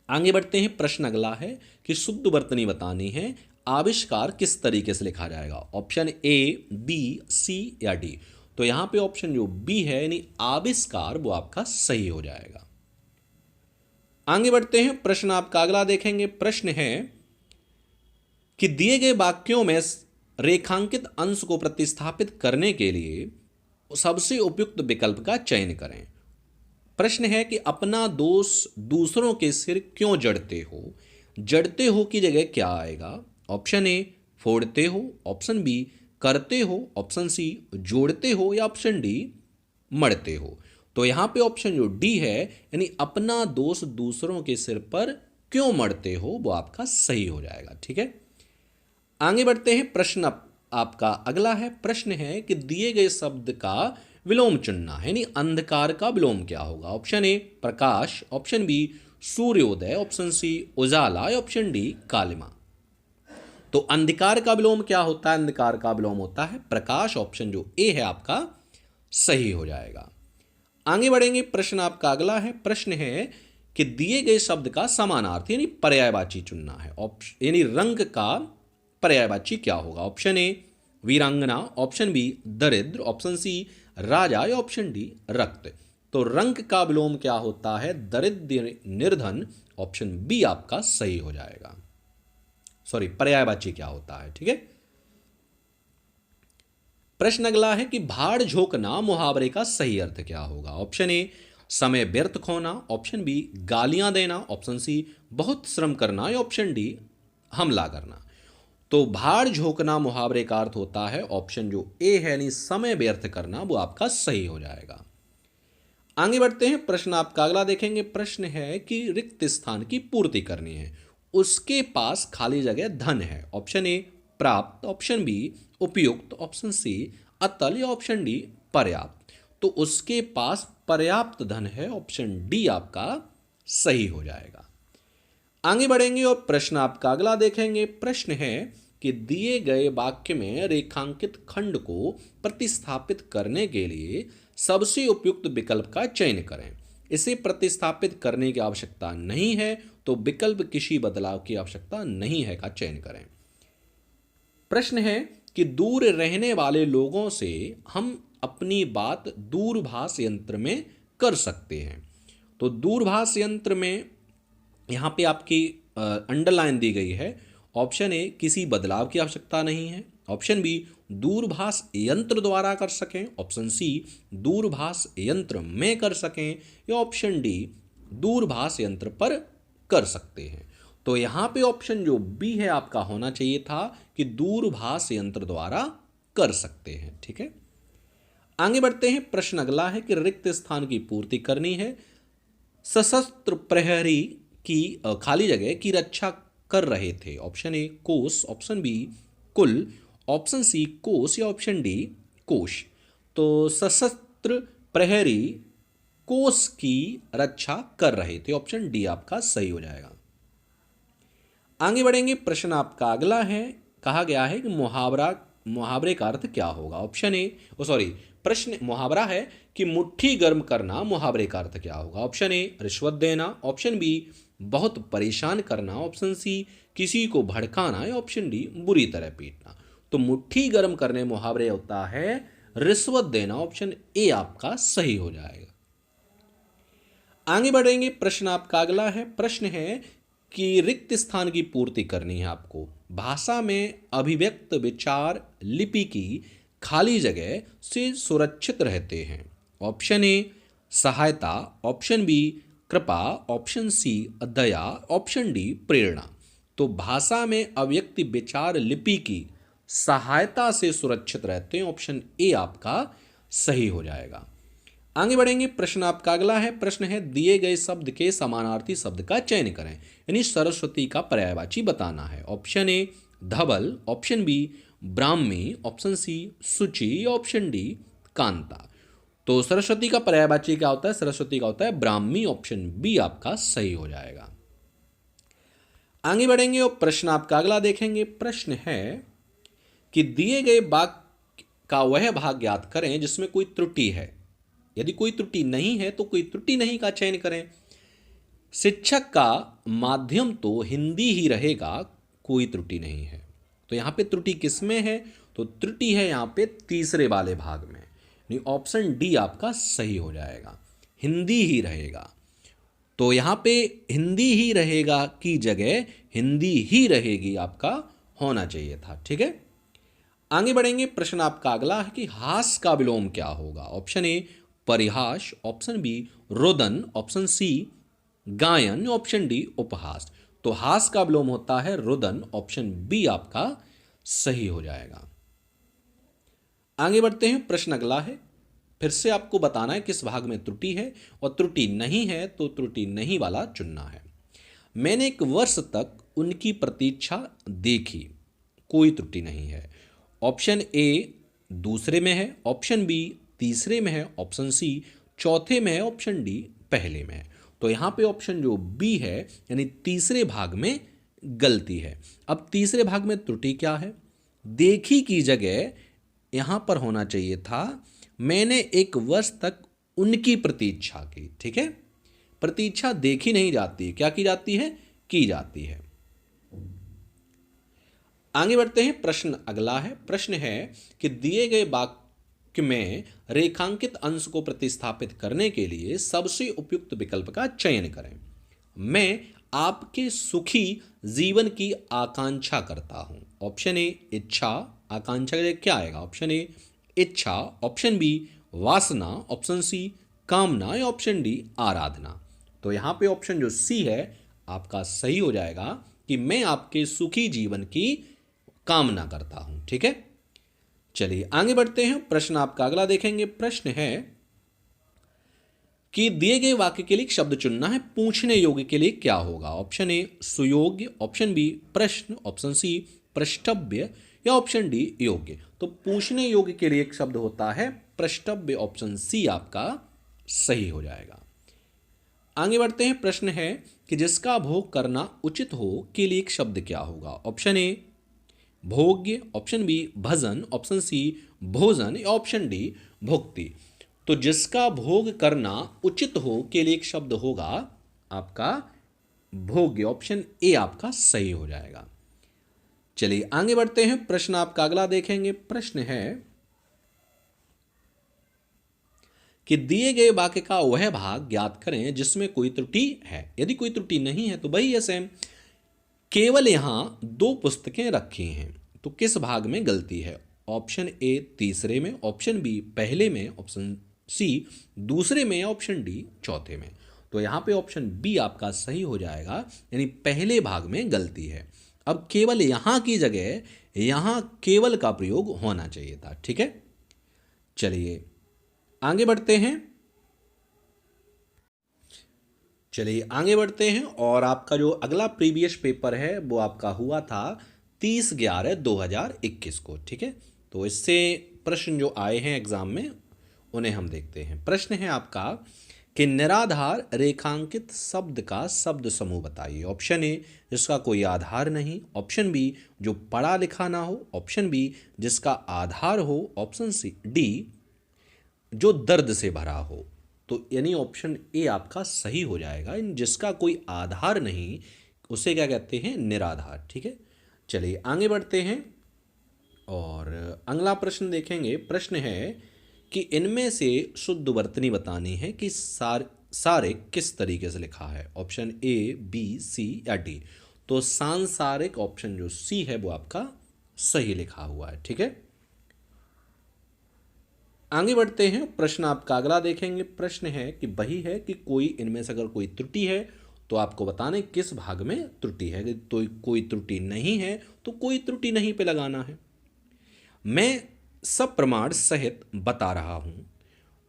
आगे बढ़ते हैं, प्रश्न अगला है कि शुद्ध वर्तनी बतानी है, आविष्कार किस तरीके से लिखा जाएगा? ऑप्शन ए, बी, सी या डी। तो यहां पे ऑप्शन जो बी है यानी आविष्कार वो आपका सही हो जाएगा। आगे बढ़ते हैं, प्रश्न आपका अगला देखेंगे। प्रश्न है कि दिए गए वाक्यों में रेखांकित अंश को प्रतिस्थापित करने के लिए सबसे उपयुक्त विकल्प का चयन करें। प्रश्न है कि अपना दोष दूसरों के सिर क्यों जड़ते हो? जड़ते हो की जगह क्या आएगा? ऑप्शन ए फोड़ते हो, ऑप्शन बी करते हो, ऑप्शन सी जोड़ते हो या ऑप्शन डी मढ़ते हो। तो यहां पे ऑप्शन जो डी है यानी अपना दोष दूसरों के सिर पर क्यों मढ़ते हो वो आपका सही हो जाएगा। ठीक है, आगे बढ़ते हैं, प्रश्न आपका अगला है। प्रश्न है कि दिए गए शब्द का विलोम चुनना है यानी अंधकार का विलोम क्या होगा? ऑप्शन ए प्रकाश, ऑप्शन बी सूर्योदय, ऑप्शन सी उजाला या ऑप्शन डी कालिमा। तो अंधकार का विलोम क्या होता है? अंधकार का विलोम होता है प्रकाश। ऑप्शन जो ए है आपका सही हो जाएगा। आगे बढ़ेंगे, प्रश्न आपका अगला है। प्रश्न है कि दिए गए शब्द का समानार्थी यानी पर्यायवाची चुनना है। यानी रंग का पर्यायवाची क्या होगा? ऑप्शन ए वीरांगना, ऑप्शन बी दरिद्र, ऑप्शन सी राजा या ऑप्शन डी रक्त। तो रंग का विलोम क्या होता है? दरिद्र निर्धन। ऑप्शन बी आपका सही हो जाएगा। सॉरी, पर्यायवाची क्या होता है? ठीक है, प्रश्न अगला है कि भाड़ झोंकना मुहावरे का सही अर्थ क्या होगा? ऑप्शन ए समय व्यर्थ खोना, ऑप्शन बी गालियां देना, ऑप्शन सी बहुत श्रम करना या ऑप्शन डी हमला करना। तो भाड़ झोंकना मुहावरे का अर्थ होता है ऑप्शन जो ए है यानी समय व्यर्थ करना, वो आपका सही हो जाएगा। आगे बढ़ते हैं, प्रश्न आपका अगला देखेंगे। प्रश्न है कि रिक्त स्थान की पूर्ति करनी है, उसके पास खाली जगह धन है। ऑप्शन ए प्राप्त, ऑप्शन बी उपयुक्त, ऑप्शन सी अतल या ऑप्शन डी पर्याप्त। तो उसके पास पर्याप्त धन है, ऑप्शन डी आपका सही हो जाएगा। आगे बढ़ेंगे और प्रश्न आपका अगला देखेंगे। प्रश्न है कि दिए गए वाक्य में रेखांकित खंड को प्रतिस्थापित करने के लिए सबसे उपयुक्त विकल्प का चयन करें। इसे प्रतिस्थापित करने की आवश्यकता नहीं है तो विकल्प किसी बदलाव की आवश्यकता नहीं है का चयन करें। प्रश्न है कि दूर रहने वाले लोगों से हम अपनी बात दूरभाष यंत्र में कर सकते हैं। तो दूरभाष यंत्र में यहाँ पे आपकी अंडरलाइन दी गई है। ऑप्शन ए किसी बदलाव की आवश्यकता नहीं है, ऑप्शन बी दूरभाष यंत्र द्वारा कर सकें, ऑप्शन सी दूरभाष यंत्र में कर सकें या ऑप्शन डी दूरभाष यंत्र पर कर सकते हैं। तो यहाँ पे ऑप्शन जो बी है आपका होना चाहिए था कि दूरभाष यंत्र द्वारा कर सकते हैं। ठीक है, आगे बढ़ते हैं। प्रश्न अगला है कि रिक्त स्थान की पूर्ति करनी है, सशस्त्र प्रहरी की खाली जगह की रक्षा कर रहे थे। ऑप्शन ए कोष, ऑप्शन बी कुल, ऑप्शन सी कोष या ऑप्शन डी कोष। तो सशस्त्र प्रहरी कोष की रक्षा कर रहे थे, ऑप्शन डी आपका सही हो जाएगा। आगे बढ़ेंगे, प्रश्न आपका अगला है। कहा गया है कि मुहावरे का अर्थ क्या होगा? ऑप्शन ए प्रश्न मुहावरा है कि मुट्ठी गर्म करना मुहावरे का अर्थ क्या होगा? ऑप्शन ए रिश्वत देना, ऑप्शन बी बहुत परेशान करना, ऑप्शन सी किसी को भड़काना या ऑप्शन डी बुरी तरह पीटना। तो मुट्ठी गर्म करने मुहावरे होता है रिश्वत देना, ऑप्शन ए आपका सही हो जाएगा। आगे बढ़ेंगे, प्रश्न आपका अगला है। प्रश्न है कि रिक्त स्थान की पूर्ति करनी है आपको। भाषा में अभिव्यक्त विचार लिपि की खाली जगह से सुरक्षित रहते हैं। ऑप्शन ए सहायता, ऑप्शन बी कृपा, ऑप्शन सी दया, ऑप्शन डी प्रेरणा। तो भाषा में अभिव्यक्त विचार लिपि की सहायता से सुरक्षित रहते हैं। ऑप्शन ए आपका सही हो जाएगा। आगे बढ़ेंगे, प्रश्न आपका अगला है। प्रश्न है दिए गए शब्द के समानार्थी शब्द का चयन करें, यानी सरस्वती का पर्यायवाची बताना है। ऑप्शन ए धवल, ऑप्शन बी ब्राह्मी, ऑप्शन सी शुचि, ऑप्शन डी कांता। तो सरस्वती का पर्यायवाची क्या होता है? सरस्वती का होता है ब्राह्मी। ऑप्शन बी आपका सही हो जाएगा। आगे बढ़ेंगे और प्रश्न आपका अगला देखेंगे। प्रश्न है कि दिए गए वाक्य का वह भाग ज्ञात करें जिसमें कोई त्रुटि है। यदि कोई त्रुटि नहीं है तो कोई त्रुटि नहीं का चयन करें। शिक्षक का माध्यम तो हिंदी ही रहेगा, कोई त्रुटि नहीं है। तो यहां पे त्रुटि किसमें है? तो त्रुटि है यहां पे तीसरे वाले भाग में, यानी ऑप्शन डी आपका सही हो जाएगा, हिंदी ही रहेगा। तो यहां पे हिंदी ही रहेगा की जगह हिंदी ही रहेगी आपका होना चाहिए था। ठीक है, आगे बढ़ेंगे। प्रश्न आपका अगला है कि हास का विलोम क्या होगा? ऑप्शन ए परिहास, ऑप्शन बी रोदन, ऑप्शन सी गायन, ऑप्शन डी उपहास। तो हास का विलोम होता है रुदन। ऑप्शन बी आपका सही हो जाएगा। आगे बढ़ते हैं, प्रश्न अगला है। फिर से आपको बताना है किस भाग में त्रुटि है, और त्रुटि नहीं है तो त्रुटि नहीं वाला चुनना है। मैंने एक वर्ष तक उनकी प्रतीक्षा देखी, कोई त्रुटि नहीं है। ऑप्शन ए दूसरे में है, ऑप्शन बी तीसरे में है, ऑप्शन सी चौथे में है, ऑप्शन डी पहले में है। तो यहां पे ऑप्शन जो बी है यानी तीसरे भाग में गलती है। अब तीसरे भाग में त्रुटि क्या है? देखी की जगह यहां पर होना चाहिए था मैंने एक वर्ष तक उनकी प्रतीक्षा की। ठीक है, प्रतीक्षा देखी नहीं जाती, क्या की जाती है? की जाती है। आगे बढ़ते हैं, प्रश्न अगला है। प्रश्न है कि दिए गए वाक्य में रेखांकित अंश को प्रतिस्थापित करने के लिए सबसे उपयुक्त विकल्प का चयन करें। मैं आपके सुखी जीवन की आकांक्षा करता हूं। ऑप्शन ए इच्छा, आकांक्षा के क्या आएगा? ऑप्शन ए इच्छा, ऑप्शन बी वासना, ऑप्शन सी कामना, या ऑप्शन डी आराधना। तो यहां पे ऑप्शन जो सी है आपका सही हो जाएगा कि मैं आपके सुखी जीवन की कामना करता हूं। ठीक है, चलिए आगे बढ़ते हैं। प्रश्न आपका अगला देखेंगे। प्रश्न है कि दिए गए वाक्य के लिए शब्द चुनना है, पूछने योग्य के लिए क्या होगा? ऑप्शन ए सुयोग्य, ऑप्शन बी प्रश्न, ऑप्शन सी प्रष्टव्य, या ऑप्शन डी योग्य। तो पूछने योग्य के लिए एक शब्द होता है प्रष्टव्य। ऑप्शन सी आपका सही हो जाएगा। आगे बढ़ते हैं। प्रश्न है कि जिसका भोग करना उचित हो के लिए एक शब्द क्या होगा? ऑप्शन ए भोग्य, ऑप्शन बी भजन, ऑप्शन सी भोजन, या ऑप्शन डी भुक्ति। तो जिसका भोग करना उचित हो के लिए एक शब्द होगा आपका भोग्य। ऑप्शन ए आपका सही हो जाएगा। चलिए आगे बढ़ते हैं। प्रश्न आपका अगला देखेंगे। प्रश्न है कि दिए गए वाक्य का वह भाग ज्ञात करें जिसमें कोई त्रुटि है। यदि कोई त्रुटि नहीं है तो वही है सेम, केवल यहां दो पुस्तकें रखी हैं, तो किस भाग में गलती है? ऑप्शन ए तीसरे में, ऑप्शन बी पहले में, ऑप्शन सी दूसरे में, ऑप्शन डी चौथे में। तो यहां पे ऑप्शन बी आपका सही हो जाएगा, यानी पहले भाग में गलती है। अब केवल यहां की जगह यहां केवल का प्रयोग होना चाहिए था। ठीक है, चलिए आगे बढ़ते हैं। और आपका जो अगला प्रीवियस पेपर है वो आपका हुआ था 30/11/2021 को। ठीक है, तो इससे प्रश्न जो आए हैं एग्जाम में उन्हें हम देखते हैं। प्रश्न है आपका कि निराधार रेखांकित शब्द का शब्द समूह बताइए। ऑप्शन ए जिसका कोई आधार नहीं, ऑप्शन बी जो पढ़ा लिखा ना हो, ऑप्शन बी जिसका आधार हो, ऑप्शन सी डी जो दर्द से भरा हो। तो यानी ऑप्शन ए आपका सही हो जाएगा। जिसका कोई आधार नहीं उसे क्या कहते हैं? निराधार। ठीक है, चलिए आगे बढ़ते हैं और अगला प्रश्न देखेंगे। प्रश्न है कि इनमें से शुद्ध वर्तनी बतानी है कि सारिक किस तरीके से लिखा है। ऑप्शन ए बी सी या डी। तो सांसारिक ऑप्शन जो सी है वो आपका सही लिखा हुआ है। ठीक है, आगे बढ़ते हैं। प्रश्न आपका अगला देखेंगे। प्रश्न है कि वही है कि कोई इनमें से अगर कोई त्रुटि है तो आपको बताने किस भाग में त्रुटि है। तो कोई त्रुटि नहीं है तो कोई त्रुटि नहीं पे लगाना है। मैं सब प्रमाण सहित बता रहा हूँ।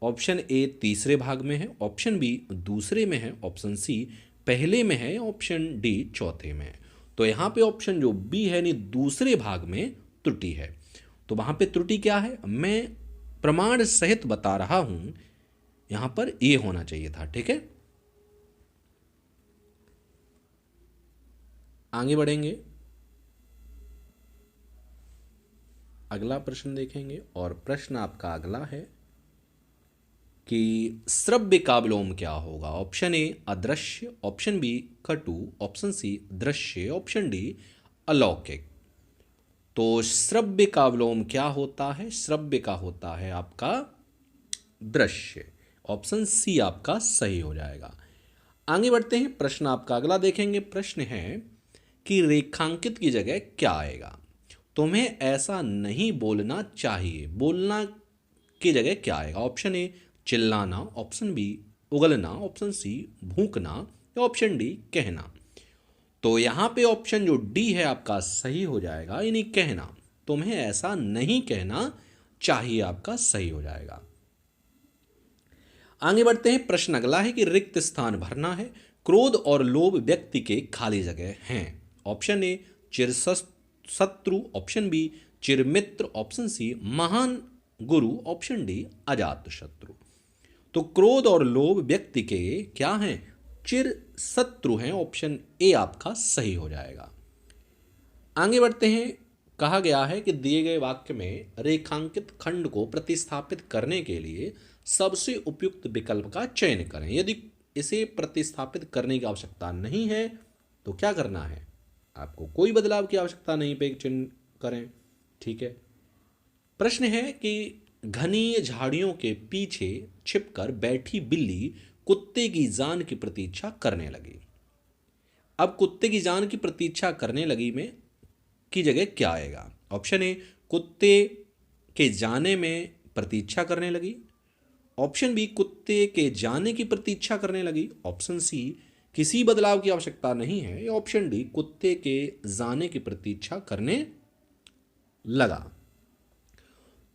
ऑप्शन ए तीसरे भाग में है, ऑप्शन बी दूसरे में है, ऑप्शन सी पहले में है, ऑप्शन डी चौथे में है। तो यहाँ पे ऑप्शन जो बी है यानी दूसरे भाग में त्रुटि है। तो वहाँ पे त्रुटि क्या है, मैं प्रमाण सहित बता रहा हूँ, यहाँ पर ये होना चाहिए था। ठीक है, आगे बढ़ेंगे, अगला प्रश्न देखेंगे। और प्रश्न आपका अगला है कि श्रव्य का विलोम क्या होगा। ऑप्शन ए अदृश्य, ऑप्शन बी कटु, ऑप्शन सी दृश्य, ऑप्शन डी अलौकिक। तो श्रव्य का विलोम क्या होता है, श्रव्य का होता है आपका दृश्य। ऑप्शन सी आपका सही हो जाएगा। आगे बढ़ते हैं, प्रश्न आपका अगला देखेंगे। प्रश्न है कि रेखांकित की जगह क्या आएगा। तुम्हें ऐसा नहीं बोलना चाहिए, बोलना की जगह क्या आएगा। ऑप्शन ए चिल्लाना, ऑप्शन बी उगलना, ऑप्शन सी भूकना, या ऑप्शन डी कहना। तो यहाँ पे ऑप्शन जो डी है आपका सही हो जाएगा, यानी कहना। तुम्हें ऐसा नहीं कहना चाहिए आपका सही हो जाएगा। आगे बढ़ते हैं, प्रश्न अगला है कि रिक्त स्थान भरना है। क्रोध और लोभ व्यक्ति के खाली जगह हैं। ऑप्शन ए चिर शत्रु, ऑप्शन बी चिर मित्र, ऑप्शन सी महान गुरु, ऑप्शन डी अजात शत्रु। तो क्रोध और लोभ व्यक्ति के क्या हैं, चिर शत्रु हैं। ऑप्शन ए आपका सही हो जाएगा। आगे बढ़ते हैं, कहा गया है कि दिए गए वाक्य में रेखांकित खंड को प्रतिस्थापित करने के लिए सबसे उपयुक्त विकल्प का चयन करें। यदि इसे प्रतिस्थापित करने की आवश्यकता नहीं है तो क्या करना है, आपको कोई बदलाव की आवश्यकता नहीं पे चिन्ह करें। ठीक है, प्रश्न है कि घनी झाड़ियों के पीछे छिपकर बैठी बिल्ली कुत्ते की जान की प्रतीक्षा करने लगी। अब कुत्ते की जान की प्रतीक्षा करने लगी में की जगह क्या आएगा। ऑप्शन ए कुत्ते के जाने में प्रतीक्षा करने लगी, ऑप्शन बी कुत्ते के जाने की प्रतीक्षा करने लगी, ऑप्शन सी किसी बदलाव की आवश्यकता नहीं है, या ऑप्शन डी कुत्ते के जाने की प्रतीक्षा करने लगा।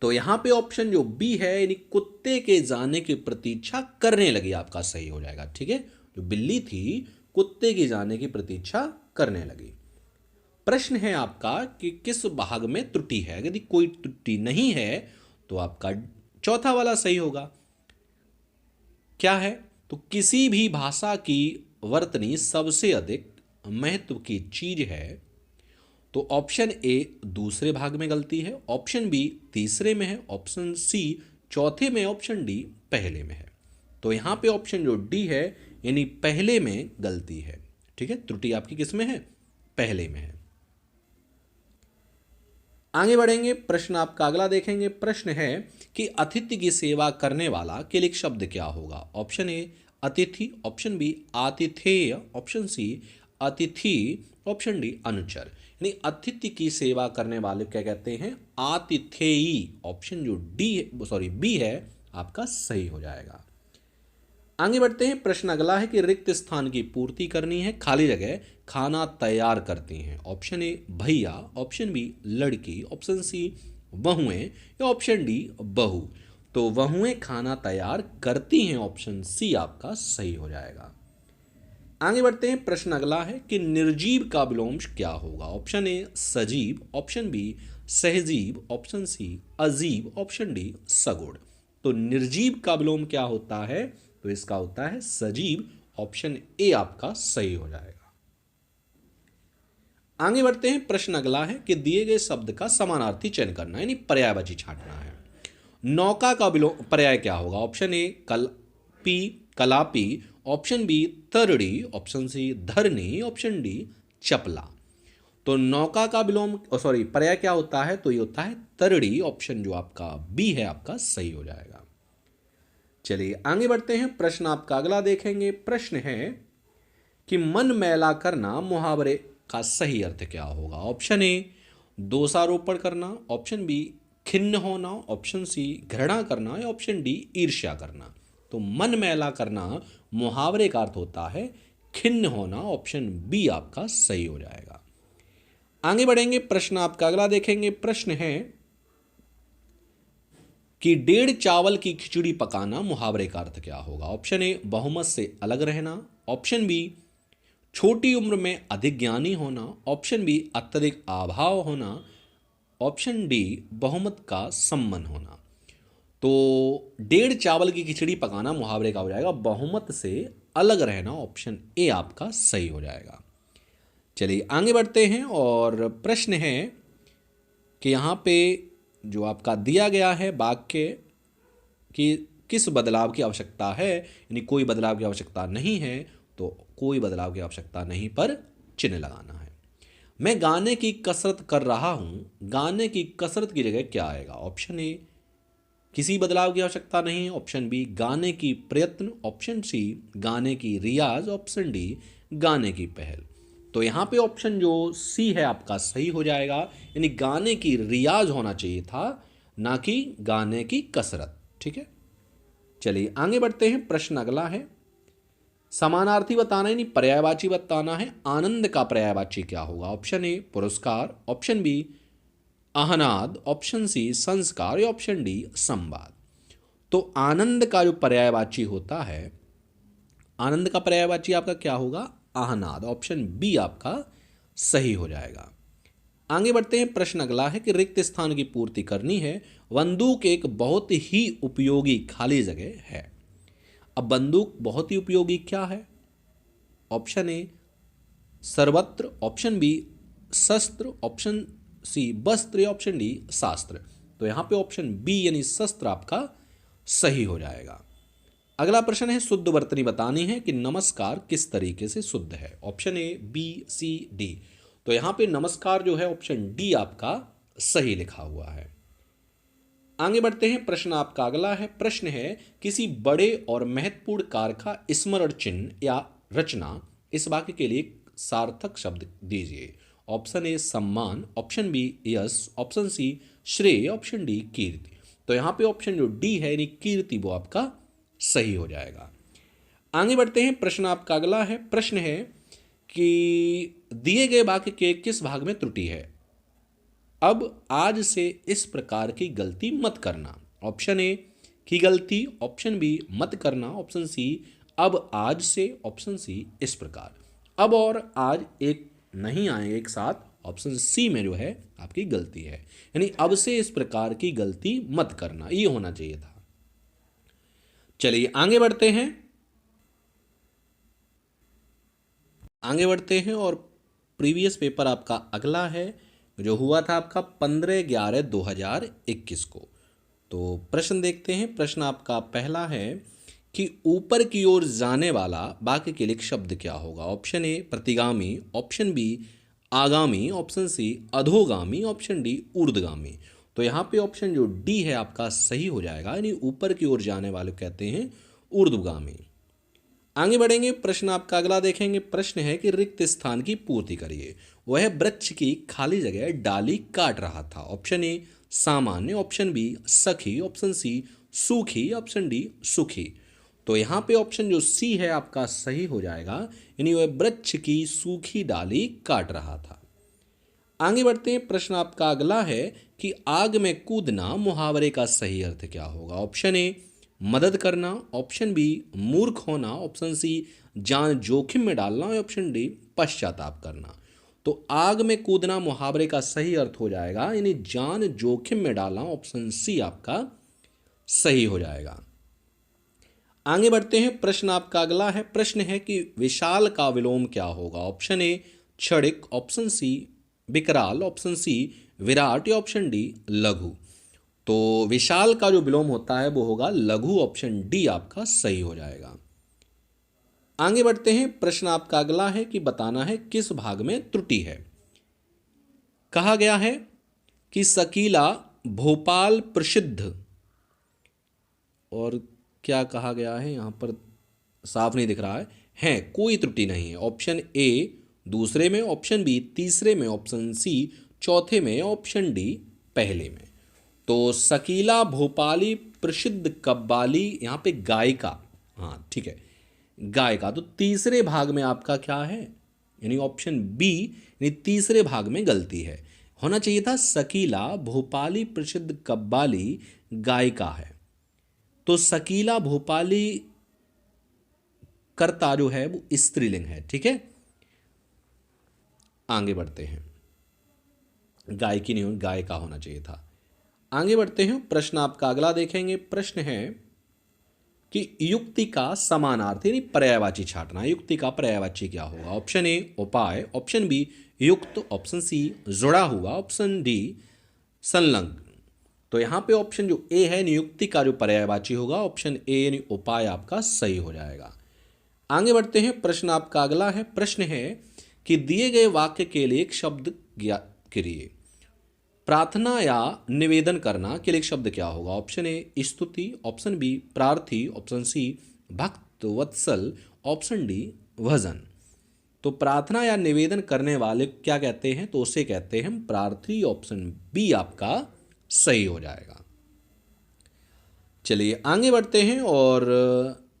तो यहां पे ऑप्शन जो बी है यानी कुत्ते के जाने की प्रतीक्षा करने लगी आपका सही हो जाएगा। ठीक है, जो बिल्ली थी कुत्ते के जाने की प्रतीक्षा करने लगी। प्रश्न है आपका कि किस भाग में त्रुटि है। यदि कोई त्रुटि नहीं है तो आपका चौथा वाला सही होगा। क्या है, तो किसी भी भाषा की वर्तनी सबसे अधिक महत्व की चीज है। तो ऑप्शन ए दूसरे भाग में गलती है, ऑप्शन बी तीसरे में है, ऑप्शन सी चौथे में, ऑप्शन डी पहले में है। तो यहां पे ऑप्शन जो डी है यानी पहले में गलती है। ठीक है, त्रुटि आपकी किस में है, पहले में है। आगे बढ़ेंगे, प्रश्न आपका अगला देखेंगे। प्रश्न है कि अतिथि की सेवा करने वाला किलिक शब्द क्या होगा। ऑप्शन ए अतिथि, ऑप्शन बी आतिथेय, ऑप्शन सी अतिथि, ऑप्शन डी अनुचर। यानी अतिथि की सेवा करने वाले क्या कहते हैं, आतिथेयी। ऑप्शन जो बी है आपका सही हो जाएगा। आगे बढ़ते हैं, प्रश्न अगला है कि रिक्त स्थान की पूर्ति करनी है, खाली जगह खाना तैयार करती हैं। ऑप्शन ए भैया, ऑप्शन बी लड़की, ऑप्शन सी बहुएं, या ऑप्शन डी बहू। तो बहुएं खाना तैयार करती हैं, ऑप्शन सी आपका सही हो जाएगा। आगे बढ़ते हैं, प्रश्न अगला है कि निर्जीव का विलोम क्या होगा। ऑप्शन ए सजीव, ऑप्शन बी सहजीव, ऑप्शन सी अजीब, ऑप्शन डी सगुण। तो निर्जीव का विलोम क्या होता है, तो इसका होता है सजीव। ऑप्शन ए आपका सही हो जाएगा। आगे बढ़ते हैं, प्रश्न अगला है कि दिए गए शब्द का समानार्थी चयन करना यानी पर्यायवाची छांटना है। नौका का विलोम पर्याय क्या होगा। ऑप्शन ए कलापी, ऑप्शन बी तरड़ी, ऑप्शन सी धरनी, ऑप्शन डी चपला। तो नौका का विलोम पर्याय क्या होता है, तो ये होता है तरड़ी। ऑप्शन जो आपका बी है आपका सही हो जाएगा। चलिए आगे बढ़ते हैं, प्रश्न आपका अगला देखेंगे। प्रश्न है कि मन मैला करना मुहावरे का सही अर्थ क्या होगा। ऑप्शन ए दोषारोपण करना, ऑप्शन बी खिन्न होना, ऑप्शन सी घृणा करना, या ऑप्शन डी ईर्ष्या करना। तो मन मैला करना मुहावरे का अर्थ होता है खिन्न होना। ऑप्शन बी आपका सही हो जाएगा। आगे बढ़ेंगे, प्रश्न आपका अगला देखेंगे। प्रश्न है कि डेढ़ चावल की खिचड़ी पकाना मुहावरे का अर्थ क्या होगा? ऑप्शन ए बहुमत से अलग रहना, ऑप्शन बी छोटी उम्र में अधिक ज्ञानी होना, ऑप्शन बी अत्यधिक अभाव होना, ऑप्शन डी बहुमत का सम्मान होना। तो डेढ़ चावल की खिचड़ी पकाना मुहावरे का हो जाएगा बहुमत से अलग रहना, ऑप्शन ए आपका सही हो जाएगा। चलिए आगे बढ़ते हैं और प्रश्न है कि यहाँ पे जो आपका दिया गया है वाक्य कि किस बदलाव की आवश्यकता है, यानी कोई बदलाव की आवश्यकता नहीं है, तो कोई बदलाव की आवश्यकता नहीं पर चिन्ह लगाना है। मैं गाने की कसरत कर रहा हूँ, गाने की कसरत की जगह क्या आएगा? ऑप्शन ए किसी बदलाव की आवश्यकता नहीं है, ऑप्शन बी गाने की प्रयत्न, ऑप्शन सी गाने की रियाज, ऑप्शन डी गाने की पहल। तो यहाँ पे ऑप्शन जो सी है आपका सही हो जाएगा, यानी गाने की रियाज होना चाहिए था, ना कि गाने की कसरत। ठीक है, चलिए आगे बढ़ते हैं। प्रश्न अगला है, समानार्थी बताना यानी पर्यायवाची बताना है। आनंद का पर्यायवाची क्या होगा? ऑप्शन ए पुरस्कार, ऑप्शन बी आहनाद, ऑप्शन सी संस्कार या ऑप्शन डी संवाद। तो आनंद का जो पर्यायवाची होता है, आनंद का पर्यायवाची आपका क्या होगा? आहनाद, ऑप्शन बी आपका सही हो जाएगा। आगे बढ़ते हैं। प्रश्न अगला है कि रिक्त स्थान की पूर्ति करनी है। बंदूक एक बहुत ही उपयोगी खाली जगह है। अब बंदूक बहुत ही उपयोगी क्या है? ऑप्शन ए सर्वत्र, ऑप्शन बी शस्त्र, ऑप्शन सी वस्त्र, ऑप्शन डी शास्त्र। तो यहाँ पे ऑप्शन बी यानी शस्त्र आपका सही हो जाएगा। अगला प्रश्न है, शुद्ध वर्तनी बतानी है कि नमस्कार किस तरीके से शुद्ध है। Option A B C D. तो यहाँ पे नमस्कार जो है ऑप्शन डी आपका सही लिखा हुआ है। आगे बढ़ते हैं। प्रश्न आपका अगला है, प्रश्न है किसी बड़े और महत्वपूर्ण कार्य का स्मरण चिन्ह या रचना, इस वाक्य के लिए सार्थक शब्द दीजिए। ऑप्शन ए सम्मान, ऑप्शन बी यश, ऑप्शन सी श्रेय, ऑप्शन डी कीर्ति। तो यहाँ पे ऑप्शन जो डी है यानी कीर्ति वो आपका सही हो जाएगा। आगे बढ़ते हैं। प्रश्न आपका अगला है, प्रश्न है कि दिए गए वाक्य के किस भाग में त्रुटि है? अब आज से इस प्रकार की गलती मत करना। ऑप्शन ए की गलती, ऑप्शन बी मत करना, ऑप्शन सी अब आज से, ऑप्शन सी इस प्रकार। अब और आज एक नहीं आए एक साथ, ऑप्शन सी में जो है आपकी गलती है, यानी अब से इस प्रकार की गलती मत करना, ये होना चाहिए था। चलिए आगे बढ़ते हैं। आगे बढ़ते हैं और प्रीवियस पेपर आपका अगला है जो हुआ था आपका 15/11/2021 को। तो प्रश्न देखते हैं। प्रश्न आपका पहला है कि ऊपर की ओर जाने वाला वाक्य के लिए शब्द क्या होगा? ऑप्शन ए प्रतिगामी, ऑप्शन बी आगामी, ऑप्शन सी अधोगामी, ऑप्शन डी ऊर्ध्वगामी। तो यहाँ पे ऑप्शन जो डी है आपका सही हो जाएगा, यानी ऊपर की ओर जाने वाले कहते हैं ऊर्ध्वगामी। आगे बढ़ेंगे। प्रश्न आपका अगला देखेंगे। प्रश्न है कि रिक्त स्थान की पूर्ति करिए। वह वृक्ष की खाली जगह डाली काट रहा था। ऑप्शन ए सामान्य, ऑप्शन बी सखी, ऑप्शन सी सूखी, ऑप्शन डी सुखी। तो यहाँ पे ऑप्शन जो सी है आपका सही हो जाएगा, यानी वह वृक्ष की सूखी डाली काट रहा था। आगे बढ़ते हैं। प्रश्न आपका अगला है कि आग में कूदना मुहावरे का सही अर्थ क्या होगा? ऑप्शन ए मदद करना, ऑप्शन बी मूर्ख होना, ऑप्शन सी जान जोखिम में डालना, ऑप्शन डी पश्चाताप करना। तो आग में कूदना मुहावरे का सही अर्थ हो जाएगा, यानी जान जोखिम में डालना, ऑप्शन सी आपका सही हो जाएगा। आगे बढ़ते हैं। प्रश्न आपका अगला है। प्रश्न है कि विशाल का विलोम क्या होगा? ऑप्शन ए क्षणिक, ऑप्शन सी विकराल, ऑप्शन सी विराट या ऑप्शन डी लघु। तो विशाल का जो विलोम होता है वो होगा लघु, ऑप्शन डी आपका सही हो जाएगा। आगे बढ़ते हैं। प्रश्न आपका अगला है कि बताना है किस भाग में त्रुटि है। कहा गया है कि शकीला भोपाल प्रसिद्ध, और क्या कहा गया है यहाँ पर साफ नहीं दिख रहा है कोई त्रुटि नहीं है। ऑप्शन ए दूसरे में, ऑप्शन बी तीसरे में, ऑप्शन सी चौथे में, ऑप्शन डी पहले में। तो शकीला भोपाली प्रसिद्ध कव्वाली, यहाँ पे गायिका, हाँ ठीक है गायिका, तो तीसरे भाग में आपका क्या है, यानी ऑप्शन बी, यानी तीसरे भाग में गलती है। होना चाहिए था शकीला भोपाली प्रसिद्ध कव्वाली गायिका है, तो शकीला भोपाली कर्ता जो है वो स्त्रीलिंग है। ठीक है, आगे बढ़ते हैं। गायकी नहीं हो, गायिका होना चाहिए था। आगे बढ़ते हैं, प्रश्न आपका अगला देखेंगे। प्रश्न है कि युक्ति का समानार्थी यानी पर्यायवाची छांटना। युक्ति का पर्यायवाची क्या होगा? ऑप्शन ए उपाय, ऑप्शन बी युक्त, ऑप्शन सी जुड़ा हुआ, ऑप्शन डी संलग्न। तो यहाँ पे ऑप्शन जो ए है नियुक्ति का जो पर्यायवाची होगा, ऑप्शन ए यानी उपाय आपका सही हो जाएगा। आगे बढ़ते हैं, प्रश्न आपका अगला है। प्रश्न है कि दिए गए वाक्य के लिए एक शब्द ज्ञात करिए। प्रार्थना या निवेदन करना के लिए एक शब्द क्या होगा? ऑप्शन ए स्तुति, ऑप्शन बी प्रार्थी, ऑप्शन सी भक्त वत्सल, ऑप्शन डी भजन। तो प्रार्थना या निवेदन करने वाले क्या कहते हैं? तो उसे कहते हैं प्रार्थी। ऑप्शन बी आपका सही हो जाएगा। चलिए आगे बढ़ते हैं, और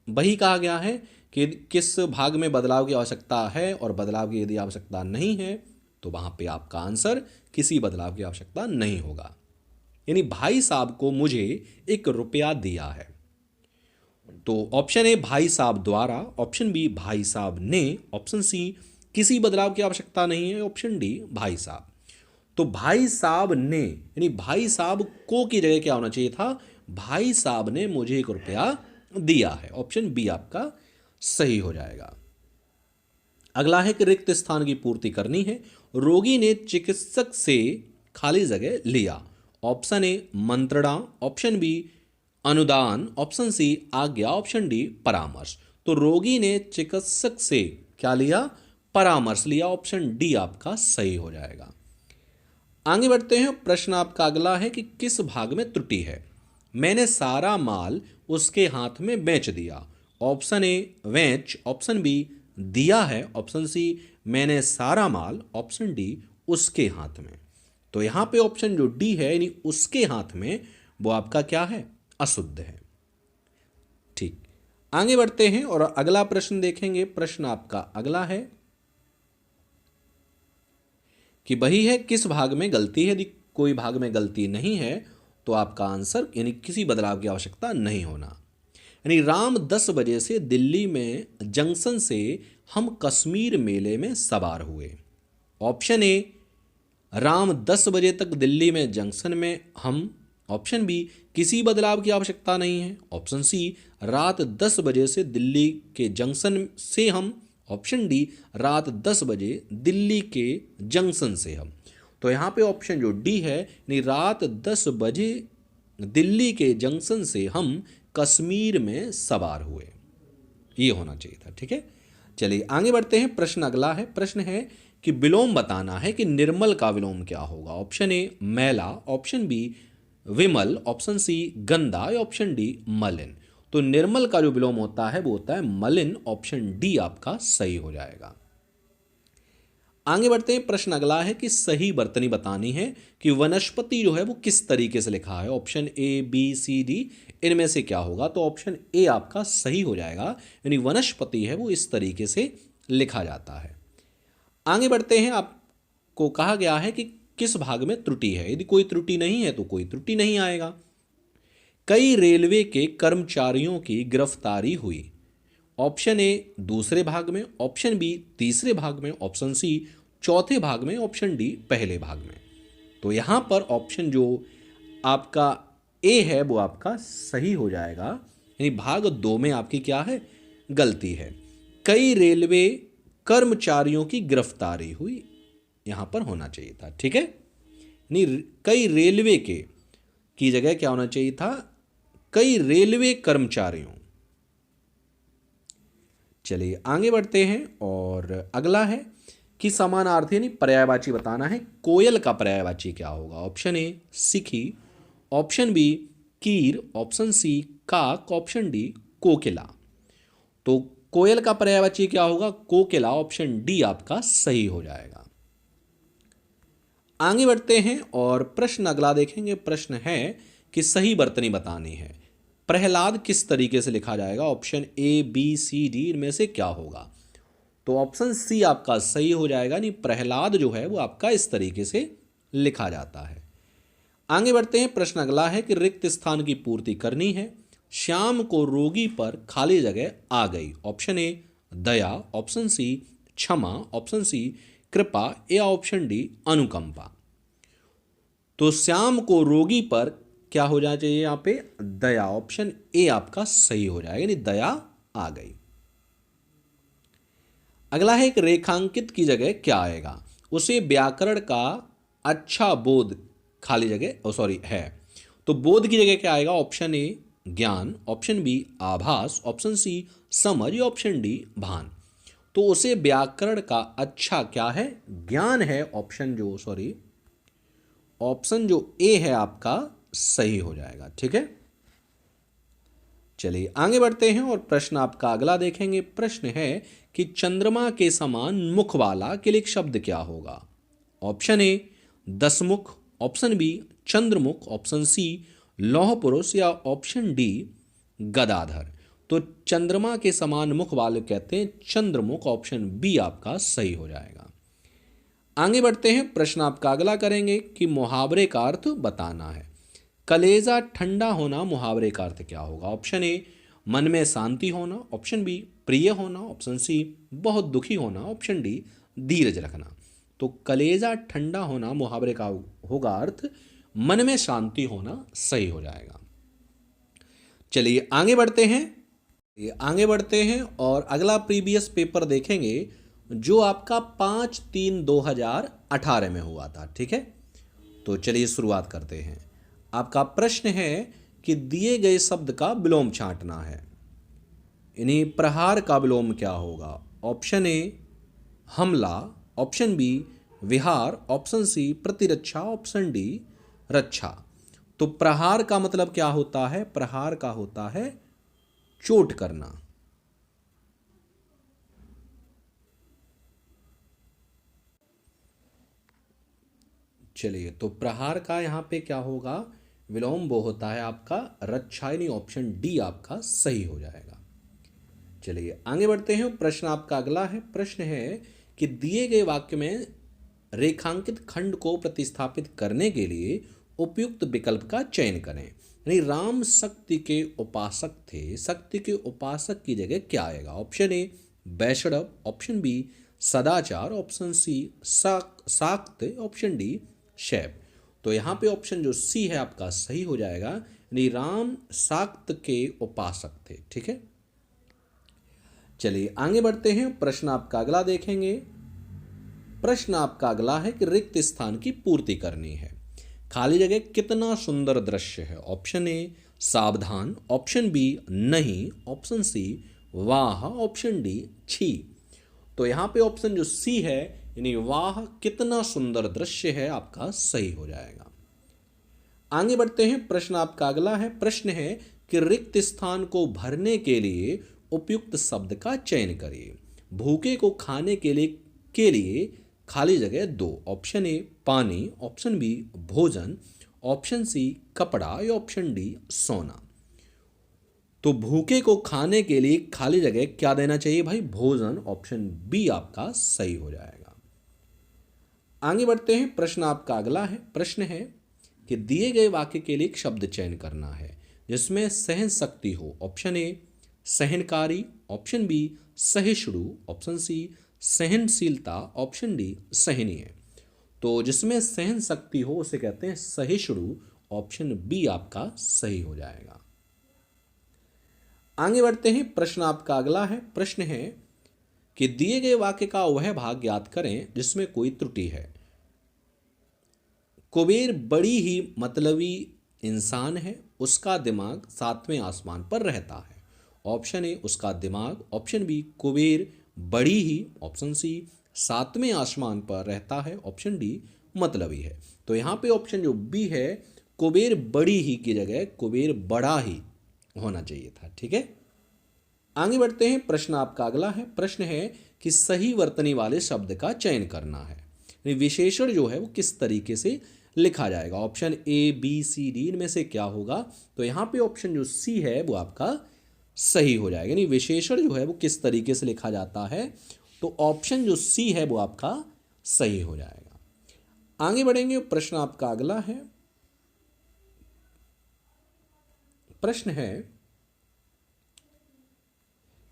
वही कहा गया है कि किस भाग में बदलाव की आवश्यकता है और बदलाव की यदि आवश्यकता नहीं है तो वहां पे आपका आंसर किसी बदलाव की आवश्यकता नहीं होगा। यानी भाई साहब को मुझे 1 रुपया दिया है, तो ऑप्शन ए भाई साहब द्वारा, ऑप्शन बी भाई साहब ने, ऑप्शन सी किसी बदलाव की आवश्यकता नहीं है, ऑप्शन डी भाई साहब। तो भाई साहब ने यानी भाई साहब को की जगह क्या होना चाहिए था? भाई साहब ने मुझे 1 रुपया दिया है। ऑप्शन बी आपका सही हो जाएगा। अगला है कि रिक्त स्थान की पूर्ति करनी है। रोगी ने चिकित्सक से खाली जगह लिया। ऑप्शन ए मंत्रणा, ऑप्शन बी अनुदान, ऑप्शन सी आज्ञा, ऑप्शन डी परामर्श। तो रोगी ने चिकित्सक से क्या लिया? परामर्श लिया। ऑप्शन डी आपका सही हो जाएगा। आगे बढ़ते हैं, प्रश्न आपका अगला है कि किस भाग में त्रुटि है? मैंने सारा माल उसके हाथ में बेच दिया। ऑप्शन ए बेच, ऑप्शन बी दिया है, ऑप्शन सी मैंने सारा माल, ऑप्शन डी उसके हाथ में। तो यहां पे ऑप्शन जो डी है यानी उसके हाथ में, वो आपका क्या है? अशुद्ध है। ठीक, आगे बढ़ते हैं और अगला प्रश्न देखेंगे। प्रश्न आपका अगला है कि वही है किस भाग में गलती है। यदि कोई भाग में गलती नहीं है तो आपका आंसर यानी किसी बदलाव की आवश्यकता नहीं होना। यानी राम 10 बजे से दिल्ली में जंक्शन से हम कश्मीर मेले में सवार हुए। ऑप्शन ए राम 10 बजे तक दिल्ली में जंक्शन में हम, ऑप्शन बी किसी बदलाव की आवश्यकता नहीं है, ऑप्शन सी रात 10 बजे से दिल्ली के जंक्शन से हम, ऑप्शन डी रात 10 बजे दिल्ली के जंक्शन से हम। तो यहाँ पे ऑप्शन जो डी है यानी रात 10 बजे दिल्ली के जंक्शन से हम कश्मीर में सवार हुए, ये होना चाहिए था। ठीक है, चलिए आगे बढ़ते हैं। प्रश्न अगला है। प्रश्न है कि विलोम बताना है कि निर्मल का विलोम क्या होगा। ऑप्शन ए मैला, ऑप्शन बी विमल, ऑप्शन सी गंदा, ऑप्शन डी मलिन। तो निर्मल का जो विलोम होता है वो होता है मलिन। ऑप्शन डी आपका सही हो जाएगा। आगे बढ़ते हैं। प्रश्न अगला है कि सही वर्तनी बतानी है कि वनस्पति जो है वो किस तरीके से लिखा है। Option A B C D इनमें से क्या होगा? तो ऑप्शन ए आपका सही हो जाएगा, यानी वनस्पति है वो इस तरीके से लिखा जाता है। आगे बढ़ते हैं। आपको कहा गया है कि किस भाग में त्रुटि है। यदि कोई त्रुटि नहीं है तो कोई त्रुटि नहीं आएगा। कई रेलवे के कर्मचारियों की गिरफ्तारी हुई। ऑप्शन ए दूसरे भाग में, ऑप्शन बी तीसरे भाग में, ऑप्शन सी चौथे भाग में, ऑप्शन डी पहले भाग में। तो यहां पर ऑप्शन जो आपका ए है वो आपका सही हो जाएगा, यानी भाग 2 में आपकी क्या है? गलती है। कई रेलवे कर्मचारियों की गिरफ्तारी हुई, यहां पर होना चाहिए था। ठीक है, नहीं कई रेलवे के की जगह क्या होना चाहिए था? कई रेलवे कर्मचारियों। चलिए आगे बढ़ते हैं और अगला है कि समानार्थी यानी पर्यायवाची बताना है। कोयल का पर्यायवाची क्या होगा? ऑप्शन ए सिखी, ऑप्शन बी कीर, ऑप्शन सी काक, ऑप्शन डी कोकिला। तो कोयल का पर्यायवाची क्या होगा? कोकिला। ऑप्शन डी आपका सही हो जाएगा। आगे बढ़ते हैं और प्रश्न अगला देखेंगे। प्रश्न है कि सही वर्तनी बतानी है। प्रहलाद किस तरीके से लिखा जाएगा? Option A B C D इनमें से क्या होगा? तो ऑप्शन सी आपका सही हो जाएगा, नहीं प्रहलाद जो है वो आपका इस तरीके से लिखा जाता है। आगे बढ़ते हैं। प्रश्न अगला है कि रिक्त स्थान की पूर्ति करनी है। श्याम को रोगी पर खाली जगह आ गई। Option A Daya, option C क्षमा, ऑप्शन सी कृपा या ऑप्शन डी अनुकंपा। तो श्याम को रोगी पर क्या हो जाना चाहिए यहां पे? दया। ऑप्शन ए आपका सही हो जाएगा, यानी दया आ गई। अगला है एक रेखांकित की जगह क्या आएगा? उसे व्याकरण का अच्छा बोध खाली जगह है। तो बोध की जगह क्या आएगा? ऑप्शन ए ज्ञान, ऑप्शन बी आभास, ऑप्शन सी समझ, ऑप्शन डी भान। तो उसे व्याकरण का अच्छा क्या है? ज्ञान है। ऑप्शन जो ए है आपका सही हो जाएगा। ठीक है, चलिए आगे बढ़ते हैं और प्रश्न आपका अगला देखेंगे। प्रश्न है कि चंद्रमा के समान मुख वाला किलिक शब्द क्या होगा? ऑप्शन ए दसमुख, ऑप्शन बी चंद्रमुख, ऑप्शन सी लौह पुरुष या ऑप्शन डी गदाधर। तो चंद्रमा के समान मुख वाले कहते हैं चंद्रमुख। ऑप्शन बी आपका सही हो जाएगा। आगे बढ़ते हैं। प्रश्न आपका अगला करेंगे कि मुहावरे का अर्थ बताना है। कलेजा ठंडा होना मुहावरे का अर्थ क्या होगा? ऑप्शन ए मन में शांति होना, ऑप्शन बी प्रिय होना, ऑप्शन सी बहुत दुखी होना, ऑप्शन डी धीरज रखना। तो कलेजा ठंडा होना मुहावरे का होगा अर्थ मन में शांति होना सही हो जाएगा। चलिए आगे बढ़ते हैं और अगला प्रीवियस पेपर देखेंगे जो आपका 5/3/2018 में हुआ था। ठीक है, तो चलिए शुरुआत करते हैं। आपका प्रश्न है कि दिए गए शब्द का विलोम छांटना है। इन्हीं प्रहार का विलोम क्या होगा? ऑप्शन ए हमला, ऑप्शन बी विहार, ऑप्शन सी प्रतिरक्षा, ऑप्शन डी रक्षा। तो प्रहार का मतलब क्या होता है? प्रहार का होता है चोट करना। चलिए, तो प्रहार का यहां पे क्या होगा? विलोम वो होता है आपका रक्षा, यानी ऑप्शन डी आपका सही हो जाएगा। चलिए आगे बढ़ते हैं। प्रश्न आपका अगला है। प्रश्न है कि दिए गए वाक्य में रेखांकित खंड को प्रतिस्थापित करने के लिए उपयुक्त विकल्प का चयन करें। यानी राम शक्ति के उपासक थे, शक्ति के उपासक की जगह क्या आएगा? ऑप्शन ए वैष्णव, ऑप्शन बी सदाचार, ऑप्शन सी शाक्त, ऑप्शन डी शैव। तो यहाँ पे ऑप्शन जो सी है आपका सही हो जाएगा, यानी राम शाक्त के उपासक थे। ठीक है, चलिए आगे बढ़ते हैं। प्रश्न आपका अगला देखेंगे। प्रश्न आपका अगला है कि रिक्त स्थान की पूर्ति करनी है। खाली जगह कितना सुंदर दृश्य है? ऑप्शन ए सावधान, ऑप्शन बी नहीं, ऑप्शन सी वाह, ऑप्शन डी छी। तो यहाँ पे ऑप्शन जो सी है, यानी वाह कितना सुंदर दृश्य है, आपका सही हो जाएगा। आगे बढ़ते हैं। प्रश्न आपका अगला है। प्रश्न है कि रिक्त स्थान को भरने के लिए उपयुक्त शब्द का चयन करिए। भूखे को खाने के लिए खाली जगह दो। ऑप्शन ए पानी, ऑप्शन बी भोजन, ऑप्शन सी कपड़ा या ऑप्शन डी सोना। तो भूखे को खाने के लिए खाली जगह क्या देना चाहिए भाई? भोजन। ऑप्शन बी आपका सही हो जाएगा। आगे बढ़ते हैं। प्रश्न आपका अगला है। प्रश्न है कि दिए गए वाक्य के लिए एक शब्द चयन करना है जिसमें सहन शक्ति हो। ऑप्शन ए सहनकारी, ऑप्शन बी सहिष्णु, ऑप्शन सी सहनशीलता, ऑप्शन डी सहनीय। तो जिसमें सहन शक्ति हो उसे कहते हैं सहिष्णु। ऑप्शन बी आपका सही हो जाएगा। आगे बढ़ते हैं। प्रश्न आपका अगला है। प्रश्न है कि दिए गए वाक्य का वह भाग ज्ञात करें जिसमें कोई त्रुटि है। कुबेर बड़ी ही मतलबी इंसान है, उसका दिमाग 7वें आसमान पर रहता है। ऑप्शन ए उसका दिमाग, ऑप्शन बी कुबेर बड़ी ही, ऑप्शन सी 7वें आसमान पर रहता है, ऑप्शन डी मतलबी है। तो यहाँ पे ऑप्शन जो बी है कुबेर बड़ी ही की जगह कुबेर बड़ा ही होना चाहिए था। ठीक है, आगे बढ़ते हैं। प्रश्न आपका अगला है। प्रश्न है कि सही वर्तनी वाले शब्द का चयन करना है। विशेषण जो है वो किस तरीके से लिखा जाएगा? Option A B C D इनमें से क्या होगा? तो यहाँ पे ऑप्शन जो सी है वो आपका सही हो जाएगा। यानी विशेषण जो है वो किस तरीके से लिखा जाता है, तो ऑप्शन जो सी है वो आपका सही हो जाएगा। आगे बढ़ेंगे। प्रश्न आपका अगला है। प्रश्न है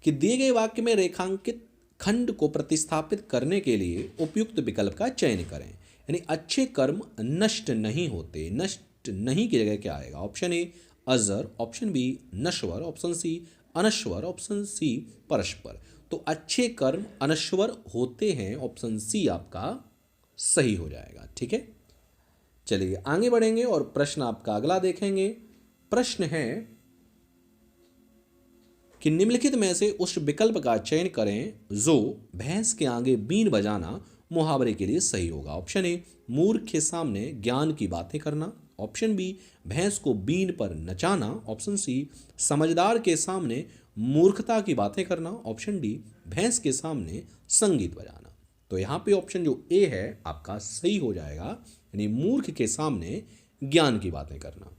कि दिए गए वाक्य में रेखांकित खंड को प्रतिस्थापित करने के लिए उपयुक्त विकल्प का चयन करें। यानी अच्छे कर्म नष्ट नहीं होते, नष्ट नहीं की जगह क्या आएगा? ऑप्शन ए अजर, ऑप्शन बी नश्वर, ऑप्शन सी अनश्वर, ऑप्शन सी परस्पर। तो अच्छे कर्म अनश्वर होते हैं, ऑप्शन सी आपका सही हो जाएगा। ठीक है, चलिए आगे बढ़ेंगे और प्रश्न आपका अगला देखेंगे। प्रश्न है कि निम्नलिखित में से उस विकल्प का चयन करें जो भैंस के आगे बीन बजाना मुहावरे के लिए सही होगा। ऑप्शन ए मूर्ख के सामने ज्ञान की बातें करना, ऑप्शन बी भैंस को बीन पर नचाना, ऑप्शन सी समझदार के सामने मूर्खता की बातें करना, ऑप्शन डी भैंस के सामने संगीत बजाना। तो यहाँ पे ऑप्शन जो ए है आपका सही हो जाएगा, यानी मूर्ख के सामने ज्ञान की बातें करना।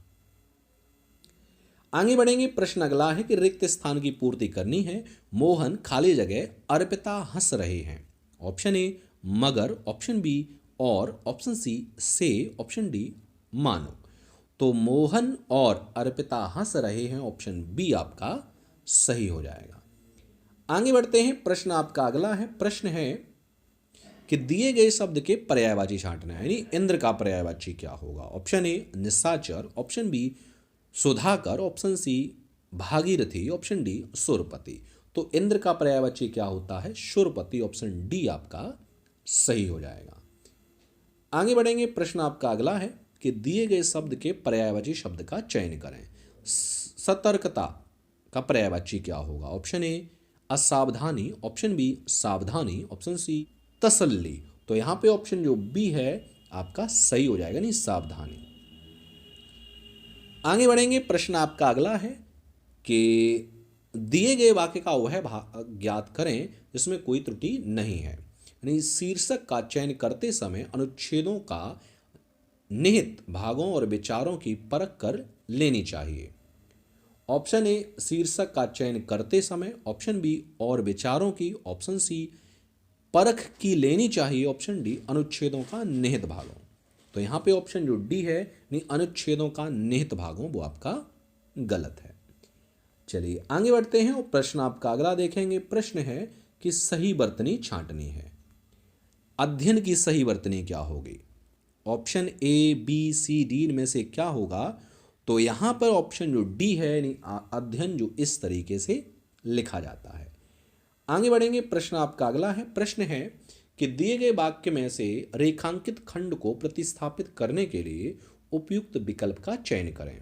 आगे बढ़ेंगे। प्रश्न अगला है कि रिक्त स्थान की पूर्ति करनी है। मोहन खाली जगह, अर्पिता हंस रहे हैं। ऑप्शन ए मगर, ऑप्शन बी और, ऑप्शन सी से, ऑप्शन डी मानो। तो मोहन और अर्पिता हंस रहे हैं, ऑप्शन बी आपका सही हो जाएगा। आगे बढ़ते हैं। प्रश्न आपका अगला है। प्रश्न है कि दिए गए शब्द के पर्यायवाची छांटना है, यानी इंद्र का पर्यायवाची क्या होगा? ऑप्शन ए निशाचर, ऑप्शन बी सुधाकर, ऑप्शन सी भागीरथी, ऑप्शन डी सुरपति। तो इंद्र का पर्यायवाची क्या होता है? सुरपति, ऑप्शन डी आपका सही हो जाएगा। आगे बढ़ेंगे। प्रश्न आपका अगला है कि दिए गए शब्द के पर्यायवाची शब्द का चयन करें। सतर्कता का पर्यायवाची क्या होगा? ऑप्शन ए असावधानी, ऑप्शन बी सावधानी, ऑप्शन सी तसल्ली। तो यहां पे ऑप्शन जो बी है आपका सही हो जाएगा, नहीं सावधानी। आगे बढ़ेंगे। प्रश्न आपका अगला है कि दिए गए वाक्य का वह भाग ज्ञात करें जिसमें कोई त्रुटि नहीं है। यानी शीर्षक का चयन करते समय अनुच्छेदों का निहित भागों और विचारों की परख कर लेनी चाहिए। ऑप्शन ए शीर्षक का चयन करते समय, ऑप्शन बी और विचारों की, ऑप्शन सी परख की लेनी चाहिए, ऑप्शन डी अनुच्छेदों का निहित भागों। तो यहाँ पे ऑप्शन जो डी है नहीं अनुच्छेदों का निहित भागों, वो आपका गलत है। चलिए आगे बढ़ते हैं और प्रश्न आपका अगला देखेंगे। प्रश्न है कि सही वर्तनी छांटनी है। अध्ययन की सही वर्तनी क्या होगी? Option A B C D में से क्या होगा? तो यहाँ पर ऑप्शन जो डी है यानी अध्ययन जो इस तरीके से लिखा जाता है। आगे बढ़ेंगे। प्रश्न आपका अगला है। प्रश्न है कि दिए गए वाक्य में से रेखांकित खंड को प्रतिस्थापित करने के लिए उपयुक्त विकल्प का चयन करें।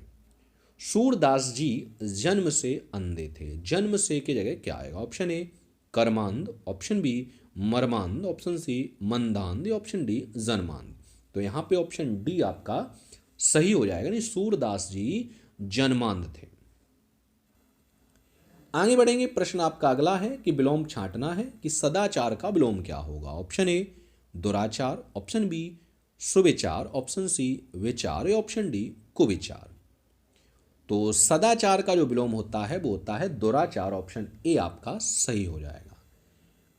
सूरदास जी जन्म से अंधे थे। जन्म से की जगह क्या आएगा? ऑप्शन ए कर्मांध, ऑप्शन बी मर्मांध, ऑप्शन सी मंदांध, ऑप्शन डी जन्मांध। तो यहाँ पे ऑप्शन डी आपका सही हो जाएगा, नहीं सूरदास जी जन्मांध थे। आगे बढ़ेंगे। प्रश्न आपका अगला है कि विलोम छांटना है कि सदाचार का विलोम क्या होगा? ऑप्शन ए दुराचार, ऑप्शन बी सुविचार, ऑप्शन सी विचार, या ऑप्शन डी कुविचार। तो सदाचार का जो विलोम होता है वो होता है दुराचार, ऑप्शन ए आपका सही हो जाएगा।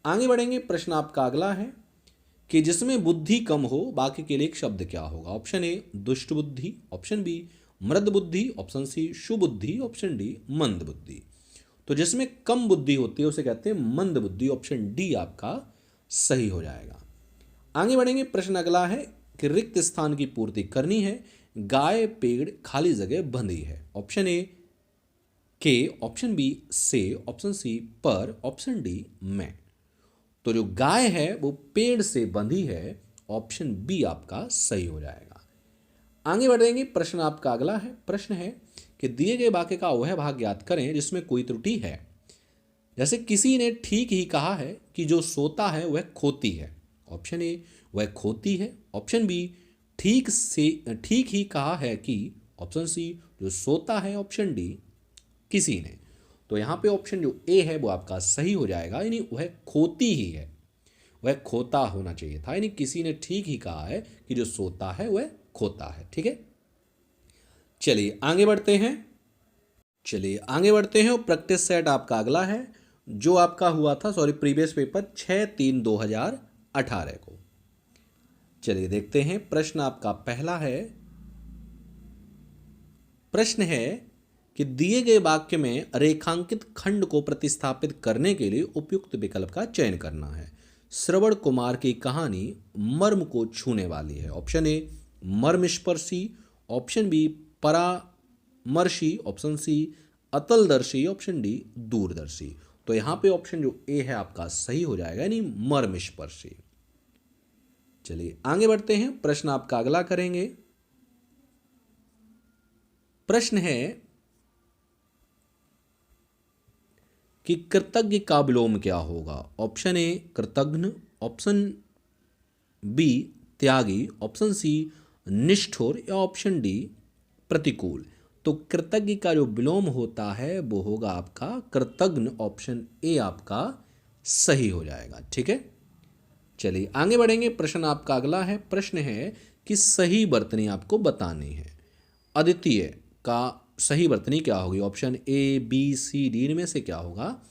आगे बढ़ेंगे। प्रश्न आपका अगला है कि जिसमें बुद्धि कम हो बाकी के लिए एक शब्द क्या होगा? ऑप्शन ए दुष्ट बुद्धि, ऑप्शन बी मृद बुद्धि, ऑप्शन सी सुबुद्धि, ऑप्शन डी मंद बुद्धि। तो जिसमें कम बुद्धि होती है उसे कहते हैं मंद बुद्धि, ऑप्शन डी आपका सही हो जाएगा। आगे बढ़ेंगे। प्रश्न अगला है कि रिक्त स्थान की पूर्ति करनी है। गाय पेड़ खाली जगह बंधी है। ऑप्शन ए के, ऑप्शन बी से, ऑप्शन सी पर, ऑप्शन डी में। तो जो गाय है वो पेड़ से बंधी है, ऑप्शन बी आपका सही हो जाएगा। आगे बढ़ेंगे। प्रश्न आपका अगला है। प्रश्न है कि दिए गए वाक्य का वह भाग ज्ञात करें जिसमें कोई त्रुटि है। जैसे किसी ने ठीक ही कहा है कि जो सोता है वह खोती है। ऑप्शन ए वह खोती है, ऑप्शन बी ठीक ही कहा है कि, ऑप्शन सी जो सोता है, ऑप्शन डी किसी ने। तो यहाँ पे ऑप्शन जो ए है वो आपका सही हो जाएगा, यानी वह खोती ही है, वह खोता होना चाहिए था। यानी किसी ने ठीक ही कहा है कि जो सोता है वह खोता है। ठीक है, चलिए आगे बढ़ते हैं और प्रैक्टिस सेट आपका अगला है जो आपका हुआ था प्रीवियस पेपर 6/3/2018 को। चलिए देखते हैं। प्रश्न आपका पहला है। प्रश्न है कि दिए गए वाक्य में रेखांकित खंड को प्रतिस्थापित करने के लिए उपयुक्त विकल्प का चयन करना है। श्रवण कुमार की कहानी मर्म को छूने वाली है। ऑप्शन ए मर्मस्पर्शी, ऑप्शन बी परामर्शी, ऑप्शन सी अतलदर्शी, ऑप्शन डी दूरदर्शी। तो यहाँ पे ऑप्शन जो ए है आपका सही हो जाएगा, यानी मर्मस्पर्शी। चलिए आगे बढ़ते हैं, प्रश्न आपका अगला करेंगे। प्रश्न है कि कृतज्ञ का विलोम क्या होगा। ऑप्शन ए कृतघ्न, ऑप्शन बी त्यागी, ऑप्शन सी निष्ठुर या ऑप्शन डी प्रतिकूल। तो कृतज्ञ का जो विलोम होता है वो होगा आपका कृतघ्न, ऑप्शन ए आपका सही हो जाएगा। ठीक है, चलिए आगे बढ़ेंगे। प्रश्न आपका अगला है। प्रश्न है कि सही वर्तनी आपको बतानी है। अद्वितीय का सही वर्तनी क्या होगी। Option A B C D में से क्या होगा।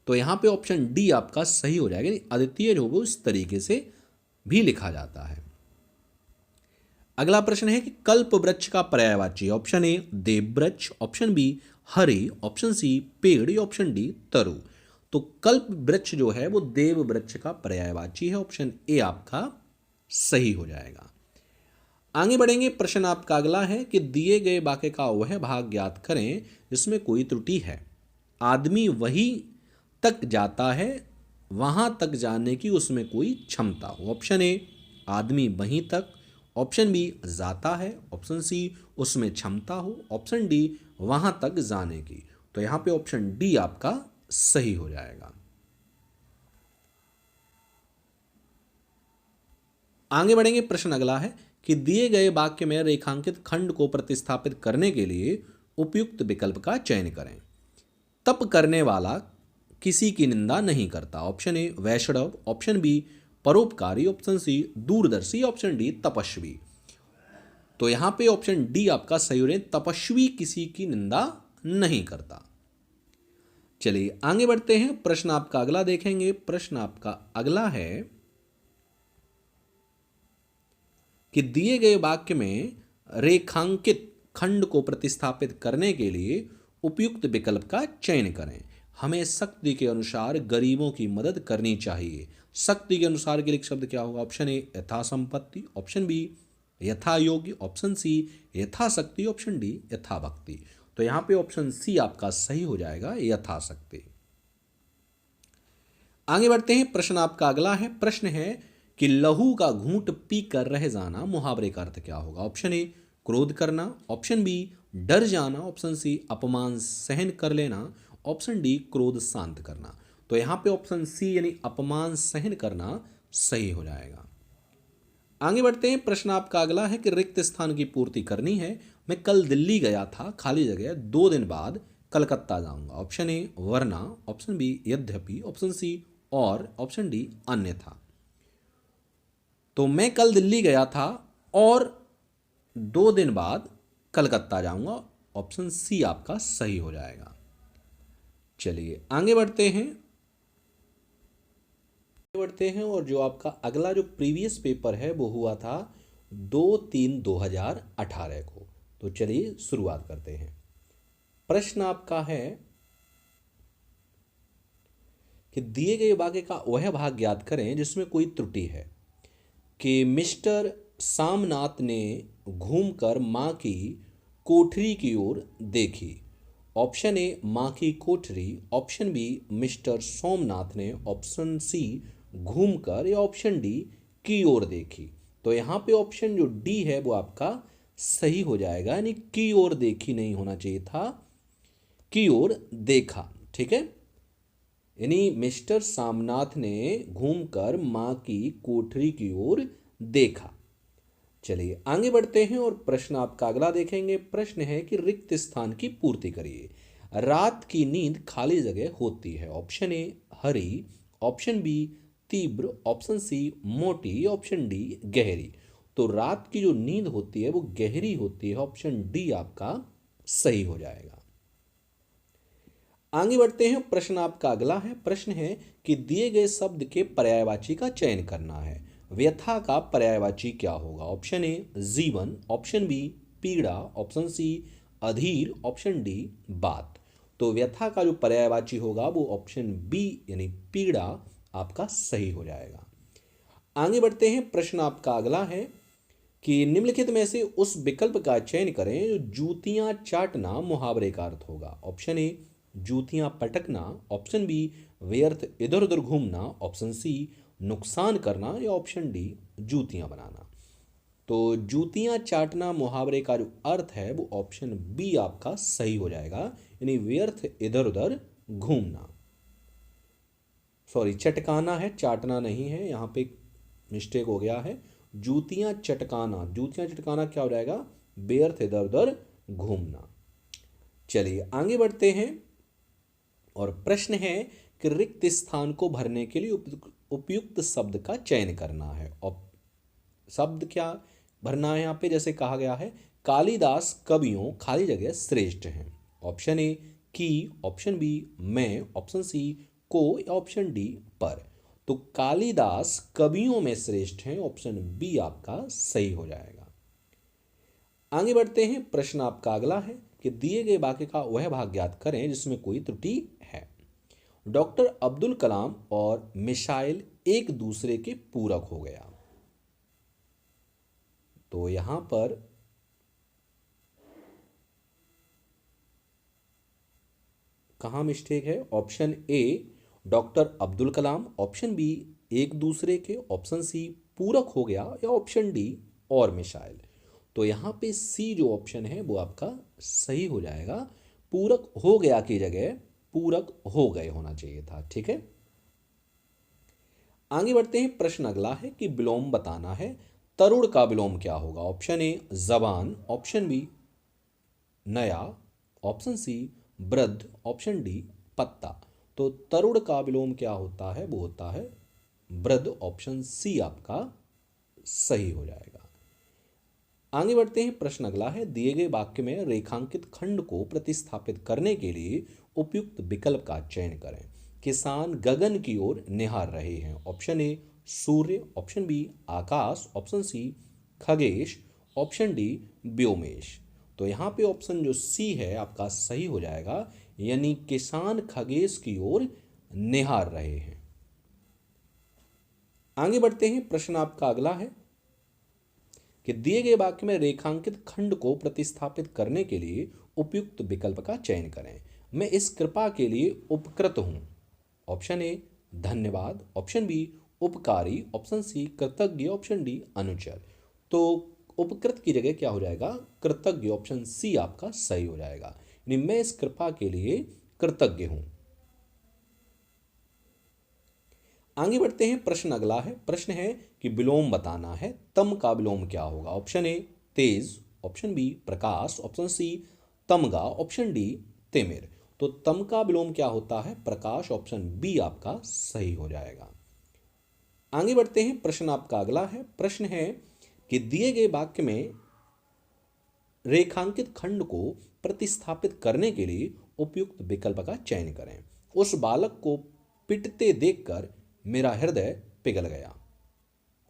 तो यहाँ पे ऑप्शन डी आपका सही हो जाएगा, यानी अद्वितीय जो होगा इस तरीके से भी लिखा जाता है। अगला प्रश्न है कि कल्प वृक्ष का पर्यायवाची। ऑप्शन ए देव वृक्ष, ऑप्शन बी हरि, ऑप्शन सी पेड़, ऑप्शन डी तरु। तो कल्प वृक्ष जो है वो देव वृक्ष का पर्यायवाची है। ऑप्शन ए आपका सही हो जाएगा। आगे बढ़ेंगे। प्रश्न आपका अगला है कि दिए गए वाक्य का वह भाग ज्ञात करें जिसमें कोई त्रुटि है। आदमी वहीं तक जाता है वहां तक जाने की उसमें कोई क्षमता हो। ऑप्शन ए आदमी वहीं तक, ऑप्शन बी जाता है, ऑप्शन सी उसमें क्षमता हो, ऑप्शन डी वहां तक जाने की। तो यहां पे ऑप्शन डी आपका सही हो जाएगा। आगे बढ़ेंगे। प्रश्न अगला है कि दिए गए वाक्य में रेखांकित खंड को प्रतिस्थापित करने के लिए उपयुक्त विकल्प का चयन करें। तप करने वाला किसी की निंदा नहीं करता। ऑप्शन ए वैष्णव, ऑप्शन बी परोपकारी, ऑप्शन सी दूरदर्शी, ऑप्शन डी तपस्वी। तो यहां पे ऑप्शन डी आपका सही हो रहा है, तपस्वी किसी की निंदा नहीं करता। चलिए आगे बढ़ते हैं। प्रश्न आपका अगला देखेंगे। प्रश्न आपका अगला है कि दिए गए वाक्य में रेखांकित खंड को प्रतिस्थापित करने के लिए उपयुक्त विकल्प का चयन करें। हमें शक्ति के अनुसार गरीबों की मदद करनी चाहिए। शक्ति के अनुसार के लिए शब्द क्या होगा। ऑप्शन ए यथा संपत्ति, ऑप्शन बी यथा योग्य, ऑप्शन सी यथाशक्ति, ऑप्शन डी यथा भक्ति। तो यहां पे ऑप्शन सी आपका सही हो जाएगा, यथाशक्ति। आगे बढ़ते हैं। प्रश्न आपका अगला है। प्रश्न है कि लहू का घूंट पी कर रह जाना मुहावरे का अर्थ क्या होगा। ऑप्शन ए क्रोध करना, ऑप्शन बी डर जाना, ऑप्शन सी अपमान सहन कर लेना, ऑप्शन डी क्रोध शांत करना। तो यहां पे ऑप्शन सी यानी अपमान सहन करना सही हो जाएगा। आगे बढ़ते हैं। प्रश्न आपका अगला है कि रिक्त स्थान की पूर्ति करनी है। मैं कल दिल्ली गया था, खाली जगह 2 दिन बाद कलकत्ता जाऊंगा। ऑप्शन ए वरना, ऑप्शन बी यद्यपि, ऑप्शन सी और, ऑप्शन डी अन्यथा। तो मैं कल दिल्ली गया था और 2 दिन बाद कलकत्ता जाऊंगा। ऑप्शन सी आपका सही हो जाएगा। चलिए आगे बढ़ते हैं और जो आपका अगला जो प्रीवियस पेपर है वो हुआ था 2/3/2018 को। तो चलिए शुरुआत करते हैं। प्रश्न आपका है कि दिए गए वाक्य का वह भाग ज्ञात करें जिसमें कोई त्रुटि है। कि मिस्टर सामनाथ ने घूमकर मां की कोठरी की ओर देखी। ऑप्शन ए मां की कोठरी, ऑप्शन बी मिस्टर सोमनाथ ने, ऑप्शन सी घूमकर, या ऑप्शन डी की ओर देखी। तो यहाँ पे ऑप्शन जो डी है वो आपका सही हो जाएगा, यानी की ओर देखी नहीं होना चाहिए था, की ओर देखा। ठीक है, यानी मिस्टर सामनाथ ने घूमकर मां की कोठरी की ओर देखा। चलिए आगे बढ़ते हैं और प्रश्न आपका अगला देखेंगे। प्रश्न है कि रिक्त स्थान की पूर्ति करिए। रात की नींद खाली जगह होती है। ऑप्शन ए हरी, ऑप्शन बी तीव्र, ऑप्शन सी मोटी, ऑप्शन डी गहरी। तो रात की जो नींद होती है वो गहरी होती है। ऑप्शन डी आपका सही हो जाएगा। आगे बढ़ते हैं। प्रश्न आपका अगला है। प्रश्न है कि दिए गए शब्द के पर्यायवाची का चयन करना है। व्यथा का पर्यायवाची क्या होगा। ऑप्शन ए जीवन, ऑप्शन बी पीड़ा, ऑप्शन सी अधीर, ऑप्शन डी बात। तो व्यथा का जो पर्यायवाची होगा वो ऑप्शन बी यानी पीड़ा आपका सही हो जाएगा। आगे बढ़ते हैं, प्रश्न आपका अगला है कि निम्नलिखित में से उस विकल्प का चयन करें जो जूतियां चाटना मुहावरे का अर्थ होगा। ऑप्शन ए जूतियां पटकना, ऑप्शन बी व्यर्थ इधर उधर घूमना, ऑप्शन सी नुकसान करना, या ऑप्शन डी जूतियां बनाना। तो जूतियां चाटना मुहावरे का जो अर्थ है वो ऑप्शन बी आपका सही हो जाएगा, यानी व्यर्थ इधर उधर घूमना। सॉरी, चटकाना है, चाटना नहीं है, यहाँ पे मिस्टेक हो गया है। जूतियां चटकाना, जूतियां चटकाना क्या हो जाएगा, व्यर्थ इधर उधर घूमना। चलिए आगे बढ़ते हैं और प्रश्न है कि रिक्त स्थान को भरने के लिए उपयुक्त शब्द का चयन करना है। और शब्द क्या भरना है यहाँ पे, जैसे कहा गया है कालिदास कवियों खाली जगह श्रेष्ठ हैं। ऑप्शन ए की, ऑप्शन बी में, ऑप्शन सी को, या ऑप्शन डी पर। तो कालिदास कवियों में श्रेष्ठ हैं, ऑप्शन बी आपका सही हो जाएगा। आगे बढ़ते हैं, प्रश्न आपका अगला है कि दिए गए वाक्य का वह भाग ज्ञात करें जिसमें कोई त्रुटि है। डॉक्टर अब्दुल कलाम और मिसाइल एक दूसरे के पूरक हो गया। तो यहां पर कहां मिस्टेक है, option A doctor Abdul Kalam, option B एक दूसरे के, ऑप्शन सी पूरक हो गया, या ऑप्शन डी और मिसाइल। तो यहाँ पे सी जो ऑप्शन है वो आपका सही हो जाएगा। पूरक हो गया की जगह पूरक हो गए होना चाहिए था। ठीक है, आगे बढ़ते हैं, प्रश्न अगला है कि विलोम बताना है। तरुण का विलोम क्या होगा। ऑप्शन ए जबान, ऑप्शन बी नया, ऑप्शन सी वृद्ध, ऑप्शन डी पत्ता। तो तरुण का विलोम क्या होता है, वो होता है वृद्ध, ऑप्शन सी आपका सही हो जाएगा। आगे बढ़ते हैं, प्रश्न अगला है दिए गए वाक्य में रेखांकित खंड को प्रतिस्थापित करने के लिए उपयुक्त विकल्प का चयन करें। किसान गगन की ओर निहार रहे हैं। ऑप्शन ए सूर्य, ऑप्शन बी आकाश, ऑप्शन सी खगेश, ऑप्शन डी व्योमेश। तो यहाँ पे ऑप्शन जो सी है आपका सही हो जाएगा, यानी किसान खगेश की ओर निहार रहे हैं। आगे बढ़ते हैं, प्रश्न आपका अगला है कि दिए गए वाक्य में रेखांकित खंड को प्रतिस्थापित करने के लिए उपयुक्त विकल्प का चयन करें। मैं इस कृपा के लिए उपकृत हूं। ऑप्शन ए धन्यवाद, ऑप्शन बी उपकारी, ऑप्शन सी कृतज्ञ, ऑप्शन डी अनुचर। तो उपकृत की जगह क्या हो जाएगा, कृतज्ञ, ऑप्शन सी आपका सही हो जाएगा, यानी मैं इस कृपा के लिए कृतज्ञ हूं। आगे बढ़ते हैं, प्रश्न अगला है। प्रश्न है कि विलोम बताना है। तम का विलोम क्या होगा। ऑप्शन ए तेज, ऑप्शन बी प्रकाश, ऑप्शन सी तमगा, ऑप्शन डी तिमिर। तो तम का विलोम क्या होता है, प्रकाश, ऑप्शन बी आपका सही हो जाएगा। आगे बढ़ते हैं, प्रश्न आपका अगला है। प्रश्न है कि दिए गए वाक्य में रेखांकित खंड को प्रतिस्थापित करने के लिए उपयुक्त विकल्प का चयन करें। उस बालक को पिटते देखकर मेरा हृदय पिघल गया।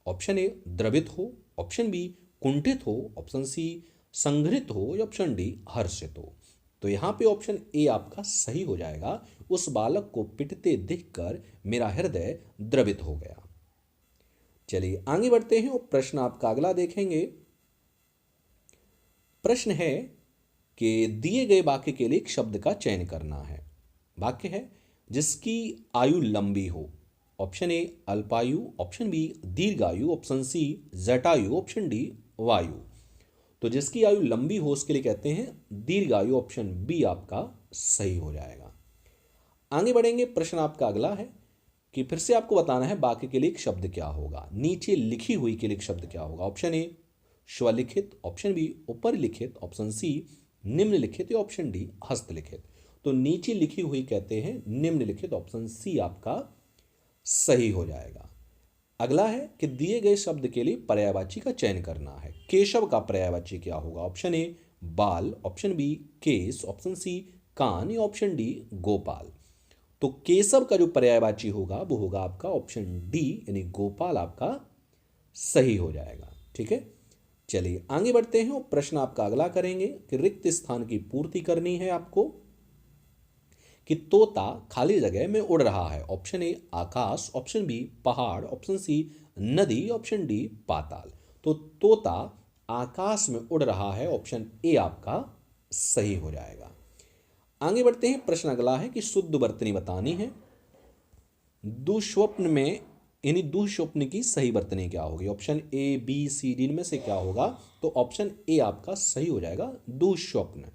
ऑप्शन ए द्रवित हो, ऑप्शन बी कुंठित हो, ऑप्शन सी संघृत हो, या ऑप्शन डी हर्षित हो। तो यहाँ पे ऑप्शन ए आपका सही हो जाएगा, उस बालक को पिटते देखकर मेरा हृदय द्रवित हो गया। चलिए आगे बढ़ते हैं और प्रश्न आपका अगला देखेंगे। प्रश्न है कि दिए गए वाक्य के लिए एक शब्द का चयन करना है। वाक्य है जिसकी आयु लंबी हो। ऑप्शन ए अल्पायु, ऑप्शन बी दीर्घायु, ऑप्शन सी जटायु, ऑप्शन डी वायु। तो जिसकी आयु लंबी हो उसके लिए कहते हैं दीर्घायु, ऑप्शन बी आपका सही हो जाएगा। आगे बढ़ेंगे, प्रश्न आपका अगला है कि फिर से आपको बताना है वाक्य के लिए एक शब्द क्या होगा। नीचे लिखी हुई के लिए एक शब्द क्या होगा। ऑप्शन ए स्वलिखित, ऑप्शन बी ऊपर लिखित, ऑप्शन सी निम्नलिखित, या ऑप्शन डी हस्तलिखित। तो नीचे लिखी हुई कहते हैं निम्नलिखित, ऑप्शन सी आपका सही हो जाएगा। अगला है कि दिए गए शब्द के लिए पर्यायवाची का चयन करना है। केशव का पर्यायवाची क्या होगा। ऑप्शन ए बाल, ऑप्शन बी केश, ऑप्शन सी कान, या ऑप्शन डी गोपाल। तो केशव का जो पर्यायवाची होगा वो होगा आपका ऑप्शन डी, यानी गोपाल आपका सही हो जाएगा। ठीक है, चलिए आगे बढ़ते हैं और प्रश्न आपका अगला करेंगे कि रिक्त स्थान की पूर्ति करनी है आपको कि तोता खाली जगह में उड़ रहा है। ऑप्शन ए आकाश, ऑप्शन बी पहाड़, ऑप्शन सी नदी, ऑप्शन डी पाताल। तो तोता आकाश में उड़ रहा है, ऑप्शन ए आपका सही हो जाएगा। आगे बढ़ते हैं, प्रश्न अगला है कि शुद्ध वर्तनी बतानी है। दुष्स्वप्न में यानी दुष्स्वप्न की सही वर्तनी क्या होगी? Option A B C D में से क्या होगा? तो ऑप्शन ए आपका सही हो जाएगा, दुष्स्वप्न।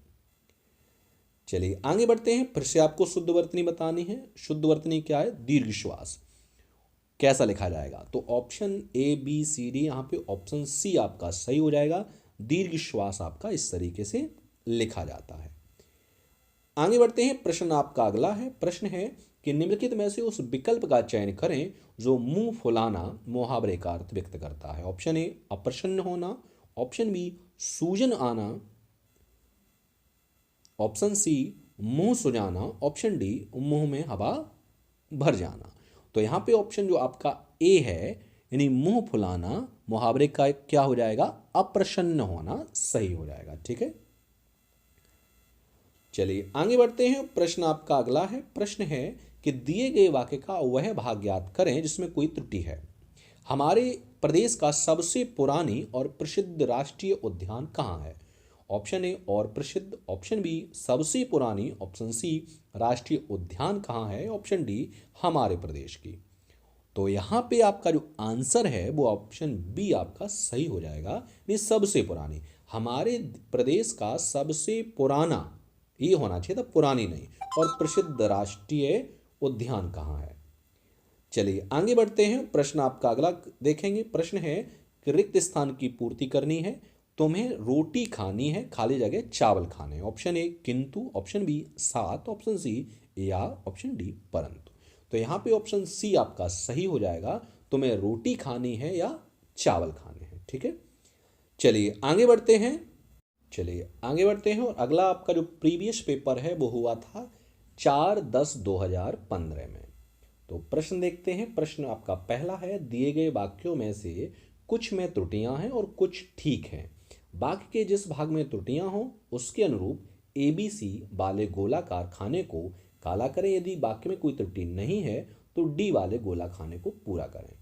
चलिए आगे बढ़ते हैं, फिर से आपको शुद्ध वर्तनी बतानी है। शुद्ध वर्तनी क्या है? दीर्घ श्वास। कैसा लिखा जाएगा? तो option A B C D, यहाँ पे ऑप्शन सी आपका सही हो जाएगा। दीर्घ श्वास आपका इस तरीके से लिखा जाता है। आगे बढ़ते हैं, प्रश्न आपका अगला है। प्रश्न है कि निम्नलिखित में से उस विकल्प का चयन करें जो मुंह फुलाना मुहावरे का अर्थ व्यक्त करता है। ऑप्शन ए अप्रसन्न होना, ऑप्शन बी सूजन आना, ऑप्शन सी मुंह सुजाना, ऑप्शन डी मुंह में हवा भर जाना। तो यहाँ पे ऑप्शन जो आपका ए है यानी मुंह फुलाना मुहावरे का क्या हो जाएगा? अप्रसन्न होना सही हो जाएगा। ठीक है, चलिए आगे बढ़ते हैं। प्रश्न आपका अगला है। प्रश्न है कि दिए गए वाक्य का वह भाग ज्ञात करें जिसमें कोई त्रुटि है। हमारे प्रदेश का सबसे पुरानी और प्रसिद्ध राष्ट्रीय उद्यान कहाँ है? ऑप्शन ए और प्रसिद्ध, ऑप्शन बी सबसे पुरानी, ऑप्शन सी राष्ट्रीय उद्यान कहाँ है, ऑप्शन डी हमारे प्रदेश की। तो यहाँ पे आपका जो आंसर है वो ऑप्शन बी आपका सही हो जाएगा, नहीं सबसे पुरानी। हमारे प्रदेश का सबसे पुराना ये होना चाहिए था, पुरानी नहीं। और प्रसिद्ध राष्ट्रीय उद्यान कहाँ है? चलिए आगे बढ़ते हैं, प्रश्न आपका अगला देखेंगे। प्रश्न है कि रिक्त स्थान की पूर्ति करनी है। तुम्हें रोटी खानी है, खाली जगह चावल खाने। ऑप्शन ए किंतु, ऑप्शन बी साथ, ऑप्शन सी या ऑप्शन डी परंतु। तो यहाँ पे ऑप्शन सी आपका सही हो जाएगा, तुम्हें रोटी खानी है या चावल खाने हैं। ठीक है, चलिए आगे बढ़ते हैं। चलिए आगे बढ़ते हैं और अगला आपका जो प्रीवियस पेपर है वो हुआ था 4/10/2015 में। तो प्रश्न देखते हैं। प्रश्न आपका पहला है, दिए गए वाक्यों में से कुछ में त्रुटियां हैं और कुछ ठीक हैं। वाक्य के जिस भाग में त्रुटियां हों उसके अनुरूप ABC वाले गोलाकार खाने को काला करें। यदि वाक्य में कोई त्रुटि नहीं है तो डी वाले गोला खाने को पूरा करें।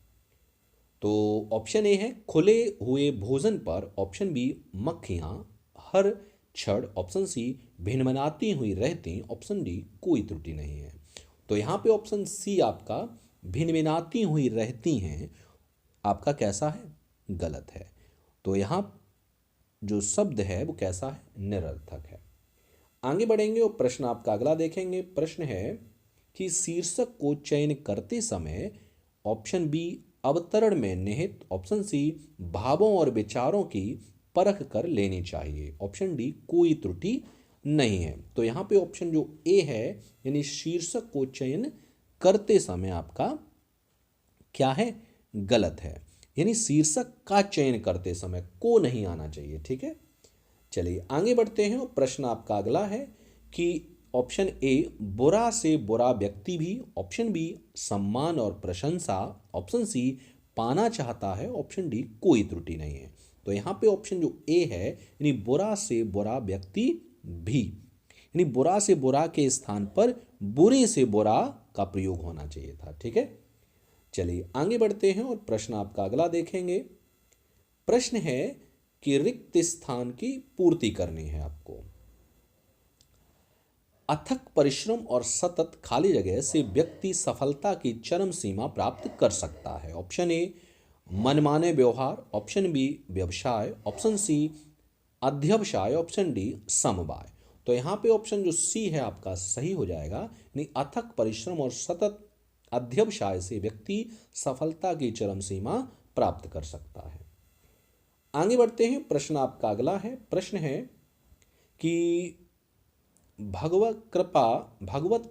तो ऑप्शन ए है खुले हुए भोजन पर, ऑप्शन बी मक्खियाँ हर क्षण, ऑप्शन सी भिनभिनाती हुई रहती, ऑप्शन डी कोई त्रुटि नहीं है। तो यहाँ पे ऑप्शन सी आपका भिनभिनाती हुई रहती हैं आपका कैसा है? गलत है। तो यहाँ जो शब्द है वो कैसा है? निरर्थक है। आगे बढ़ेंगे और प्रश्न आपका अगला देखेंगे। प्रश्न है कि शीर्षक को चयन करते समय ऑप्शन बी अवतरण में निहित, ऑप्शन सी भावों और विचारों की परख कर लेनी चाहिए, ऑप्शन डी कोई त्रुटि नहीं है। तो यहाँ पे ऑप्शन जो ए है यानी शीर्षक को चयन करते समय आपका क्या है? गलत है। यानी शीर्षक का चयन करते समय को नहीं आना चाहिए। ठीक है, चलिए आगे बढ़ते हैं और प्रश्न आपका अगला है कि ऑप्शन ए बुरा से बुरा व्यक्ति भी, ऑप्शन बी सम्मान और प्रशंसा, ऑप्शन सी पाना चाहता है, ऑप्शन डी कोई त्रुटि नहीं है। तो यहाँ पे ऑप्शन जो ए है यानी बुरा से बुरा व्यक्ति भी, यानी बुरा से बुरा के स्थान पर बुरे से बुरा का प्रयोग होना चाहिए था। ठीक है, चलिए आगे बढ़ते हैं और प्रश्न आपका अगला देखेंगे। प्रश्न है कि रिक्त स्थान की पूर्ति करनी है आपको। अथक परिश्रम और सतत खाली जगह से व्यक्ति सफलता की चरम सीमा प्राप्त कर सकता है। ऑप्शन ए मनमाने व्यवहार, ऑप्शन बी व्यवसाय, ऑप्शन सी अध्यवसाय, ऑप्शन डी समवाय। तो यहाँ पे ऑप्शन जो सी है आपका सही हो जाएगा, यानी अथक परिश्रम और सतत अध्यवसाय से व्यक्ति सफलता की चरम सीमा प्राप्त कर सकता है। आगे बढ़ते हैं, प्रश्न आपका अगला है। प्रश्न है कि भगवत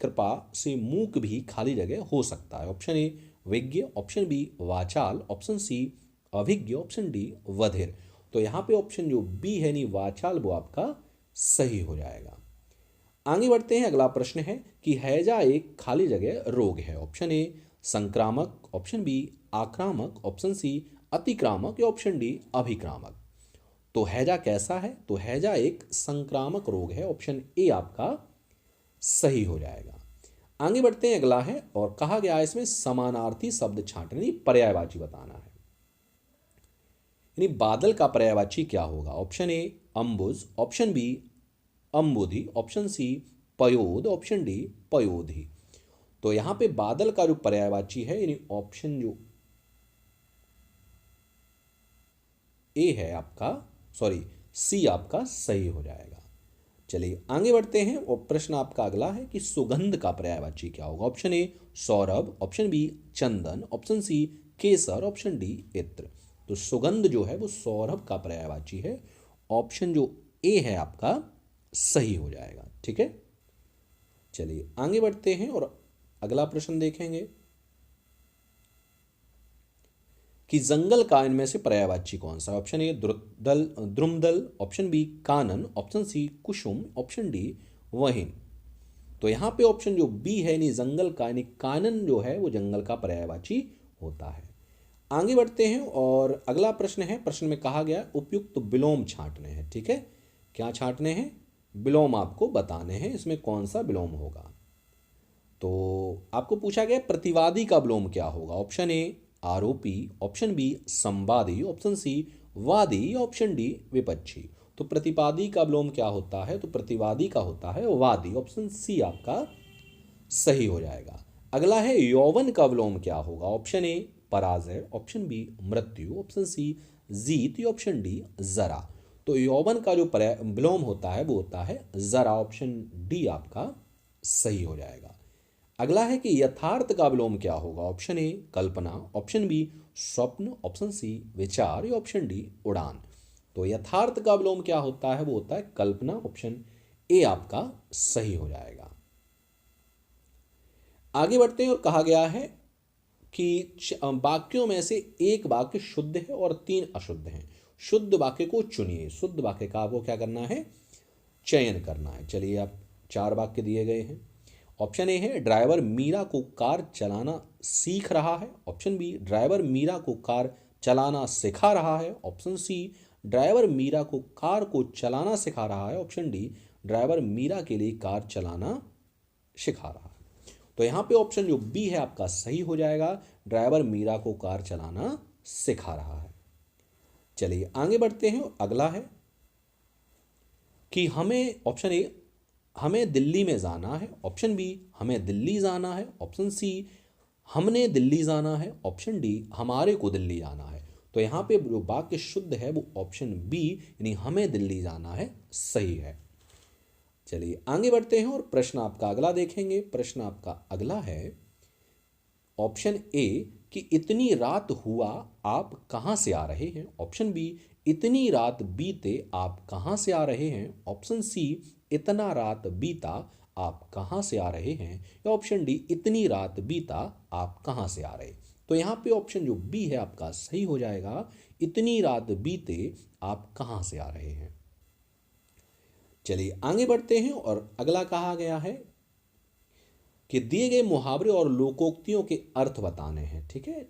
कृपा से मूक भी खाली जगह हो सकता है। ऑप्शन ए विज्ञ, ऑप्शन बी वाचाल, ऑप्शन सी अभिज्ञ, ऑप्शन डी बधिर। तो यहाँ पे ऑप्शन जो बी है यानी वाचाल वो आपका सही हो जाएगा। आगे बढ़ते हैं, अगला प्रश्न है कि हैजा एक खाली जगह रोग है। ऑप्शन ए संक्रामक, ऑप्शन बी आक्रामक, ऑप्शन सी अतिक्रामक या ऑप्शन डी अभिक्रामक। तो हैजा कैसा है? तो हैजा एक संक्रामक रोग है। ऑप्शन ए आपका सही हो जाएगा। आगे बढ़ते हैं, अगला है और कहा गया है इसमें समानार्थी शब्द छांटने, यानी पर्यायवाची बताना है। यानी बादल का पर्यायवाची क्या होगा? ऑप्शन ए अंबुज, ऑप्शन बी अंबुधि, ऑप्शन सी पयोद, ऑप्शन डी पयोधि। तो यहां पे बादल का जो पर्यायवाची है यानी ऑप्शन जो ए है आपका, सॉरी सी आपका सही हो जाएगा। चलिए आगे बढ़ते हैं और प्रश्न आपका अगला है कि सुगंध का पर्यायवाची क्या होगा? ऑप्शन ए सौरभ, ऑप्शन बी चंदन, ऑप्शन सी केसर, ऑप्शन डी इत्र। तो सुगंध जो है वो सौरभ का पर्यायवाची है। ऑप्शन जो ए है आपका सही हो जाएगा। ठीक है, चलिए आगे बढ़ते हैं और अगला प्रश्न देखेंगे कि जंगल का इनमें से पर्यायवाची कौन सा? ऑप्शन ए द्रुदल द्रुमदल, ऑप्शन बी कानन, ऑप्शन सी कुसुम, ऑप्शन डी वहिन। तो यहाँ पे ऑप्शन जो बी है यानी जंगल का, यानी कानन जो है वो जंगल का पर्यायवाची होता है। आगे बढ़ते हैं और अगला प्रश्न है, प्रश्न में कहा गया उपयुक्त विलोम छांटने हैं। ठीक है, क्या छांटने हैं? विलोम आपको बताने हैं, इसमें कौन सा विलोम होगा। तो आपको पूछा गया प्रतिवादी का विलोम क्या होगा? ऑप्शन ए आरोपी, ऑप्शन बी संवादी, ऑप्शन सी वादी, ऑप्शन डी विपक्षी। तो प्रतिवादी का विलोम क्या होता है? तो प्रतिवादी का होता है वादी। ऑप्शन सी आपका सही हो जाएगा। अगला है यौवन का विलोम क्या होगा? ऑप्शन ए पराजय, ऑप्शन बी मृत्यु, ऑप्शन सी जीत, या ऑप्शन डी जरा। तो यौवन का जो विलोम होता है वो होता है जरा। ऑप्शन डी आपका सही हो जाएगा। अगला है कि यथार्थ का विलोम क्या होगा? ऑप्शन ए कल्पना, ऑप्शन बी स्वप्न, ऑप्शन सी विचार, या ऑप्शन डी उड़ान। तो यथार्थ का विलोम क्या होता है? वो होता है कल्पना। ऑप्शन ए आपका सही हो जाएगा। आगे बढ़ते हैं और कहा गया है कि वाक्यों में से एक वाक्य शुद्ध है और 3 अशुद्ध हैं। शुद्ध वाक्य को चुनिए। शुद्ध वाक्य का आपको क्या करना है? चयन करना है। चलिए, आप 4 वाक्य दिए गए हैं। ऑप्शन ए है ड्राइवर मीरा को कार चलाना सीख रहा है, ऑप्शन बी ड्राइवर मीरा को कार चलाना सिखा रहा है, ऑप्शन सी ड्राइवर मीरा को कार को चलाना सिखा रहा है, ऑप्शन डी ड्राइवर मीरा के लिए कार चलाना सिखा रहा है। तो यहाँ पे ऑप्शन जो बी है आपका सही हो जाएगा, ड्राइवर मीरा को कार चलाना सिखा रहा है। चलिए आगे बढ़ते हैं। अगला है कि हमें, ऑप्शन ए हमें दिल्ली में जाना है, ऑप्शन बी हमें दिल्ली जाना है, ऑप्शन सी हमने दिल्ली जाना है, ऑप्शन डी हमारे को दिल्ली जाना है। तो यहाँ पे जो वाक्य शुद्ध है वो ऑप्शन बी यानी हमें दिल्ली जाना है सही है। चलिए आगे बढ़ते हैं और प्रश्न आपका अगला देखेंगे। प्रश्न आपका अगला है ऑप्शन ए कि इतनी रात हुआ आप कहाँ से आ रहे हैं, ऑप्शन बी इतनी रात बीते आप कहाँ से आ रहे हैं, ऑप्शन सी इतना रात बीता आप कहाँ से आ रहे हैं, या ऑप्शन डी इतनी रात बीता आप कहाँ से आ रहे। तो यहाँ पे ऑप्शन जो बी है आपका सही हो जाएगा, इतनी रात बीते आप कहाँ से आ रहे हैं। चलिए आगे बढ़ते हैं और अगला कहा गया है कि दिए गए मुहावरे और लोकोक्तियों के अर्थ बताने हैं। ठीक है,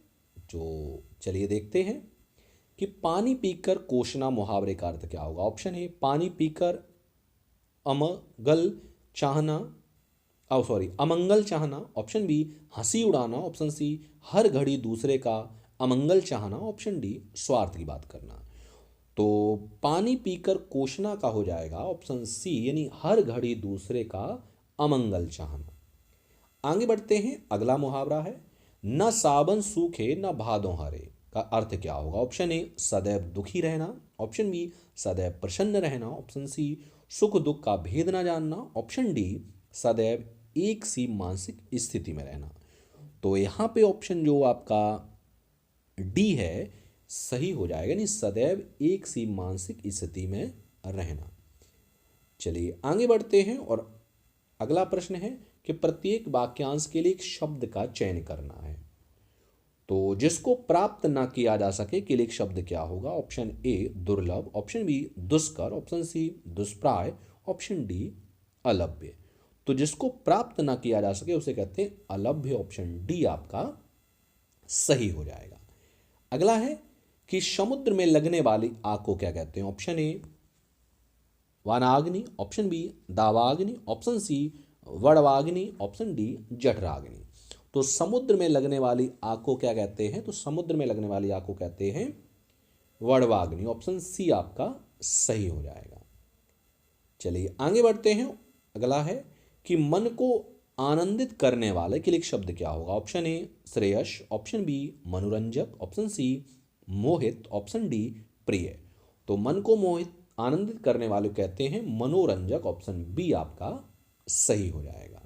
जो चलिए देखते हैं कि पानी पीकर कोसना मुहावरे का अर्थ क्या होगा। ऑप्शन ए पानी पीकर अमंगल चाहना, अमंगल चाहना, ऑप्शन बी हंसी उड़ाना, ऑप्शन सी हर घड़ी दूसरे का अमंगल चाहना, ऑप्शन डी स्वार्थ की बात करना। तो पानी पीकर कोसना का हो जाएगा ऑप्शन सी यानी हर घड़ी दूसरे का अमंगल चाहना। आगे बढ़ते हैं, अगला मुहावरा है न सावन सूखे न भादों हरे का अर्थ क्या होगा। ऑप्शन ए सदैव दुखी रहना, ऑप्शन बी सदैव प्रसन्न रहना, ऑप्शन सी सुख दुख का भेद न जानना, ऑप्शन डी सदैव एक सी मानसिक स्थिति में रहना। तो यहाँ पे ऑप्शन जो आपका डी है सही हो जाएगा यानी सदैव एक सी मानसिक स्थिति में रहना। चलिए आगे बढ़ते हैं और अगला प्रश्न है कि प्रत्येक वाक्यांश के लिए एक शब्द का चयन करना है। तो जिसको प्राप्त ना किया जा सके के लिए एक शब्द क्या होगा। ऑप्शन ए दुर्लभ, ऑप्शन बी दुष्कर, ऑप्शन सी दुष्प्राय, ऑप्शन डी अलभ्य। तो जिसको प्राप्त ना किया जा सके उसे कहते हैं अलभ्य। ऑप्शन डी आपका सही हो जाएगा। अगला है कि समुद्र में लगने वाली आग को क्या कहते हैं? ऑप्शन ए वानाग्नि, ऑप्शन बी दावाग्नि, ऑप्शन सी वड़वाग्नि, ऑप्शन डी जठराग्नि। तो समुद्र में लगने वाली आग को क्या कहते हैं? तो समुद्र में लगने वाली आग को कहते हैं वड़वाग्नि। ऑप्शन सी आपका सही हो जाएगा। चलिए आगे बढ़ते हैं। अगला है कि मन को आनंदित करने वाले के लिए शब्द क्या होगा? ऑप्शन ए श्रेयस, ऑप्शन बी मनोरंजक, ऑप्शन सी मोहित, ऑप्शन डी प्रिय। तो मन को मोहित आनंदित करने वाले कहते हैं मनोरंजक। ऑप्शन बी आपका सही हो जाएगा।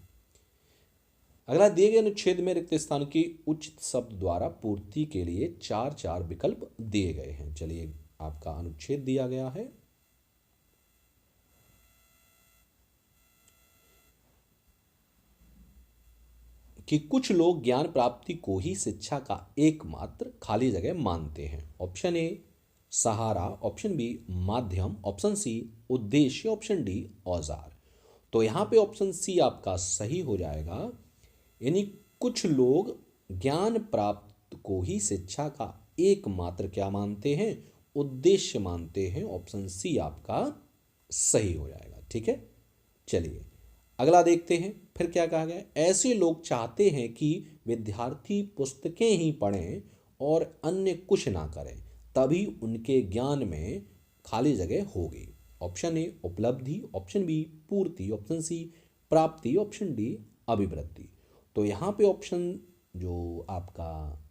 अगला, दिए गए अनुच्छेद में रिक्त स्थान की उचित शब्द द्वारा पूर्ति के लिए चार चार विकल्प दिए गए हैं। चलिए आपका अनुच्छेद दिया गया है। कि कुछ लोग ज्ञान प्राप्ति को ही शिक्षा का एकमात्र खाली जगह मानते हैं। ऑप्शन ए सहारा, ऑप्शन बी माध्यम, ऑप्शन सी उद्देश्य, ऑप्शन डी औजार। तो यहाँ पे ऑप्शन सी आपका सही हो जाएगा। यानी कुछ लोग ज्ञान प्राप्त को ही शिक्षा का एकमात्र क्या मानते हैं? उद्देश्य मानते हैं। ऑप्शन सी आपका सही हो जाएगा। ठीक है, चलिए अगला देखते हैं। फिर क्या कहा गया? ऐसे लोग चाहते हैं कि विद्यार्थी पुस्तकें ही पढ़ें और अन्य कुछ ना करें, तभी उनके ज्ञान में खाली जगह होगी। ऑप्शन ए उपलब्धि, ऑप्शन बी पूर्ति, ऑप्शन सी प्राप्ति, ऑप्शन डी अभिवृद्धि। तो यहाँ पे ऑप्शन जो आपका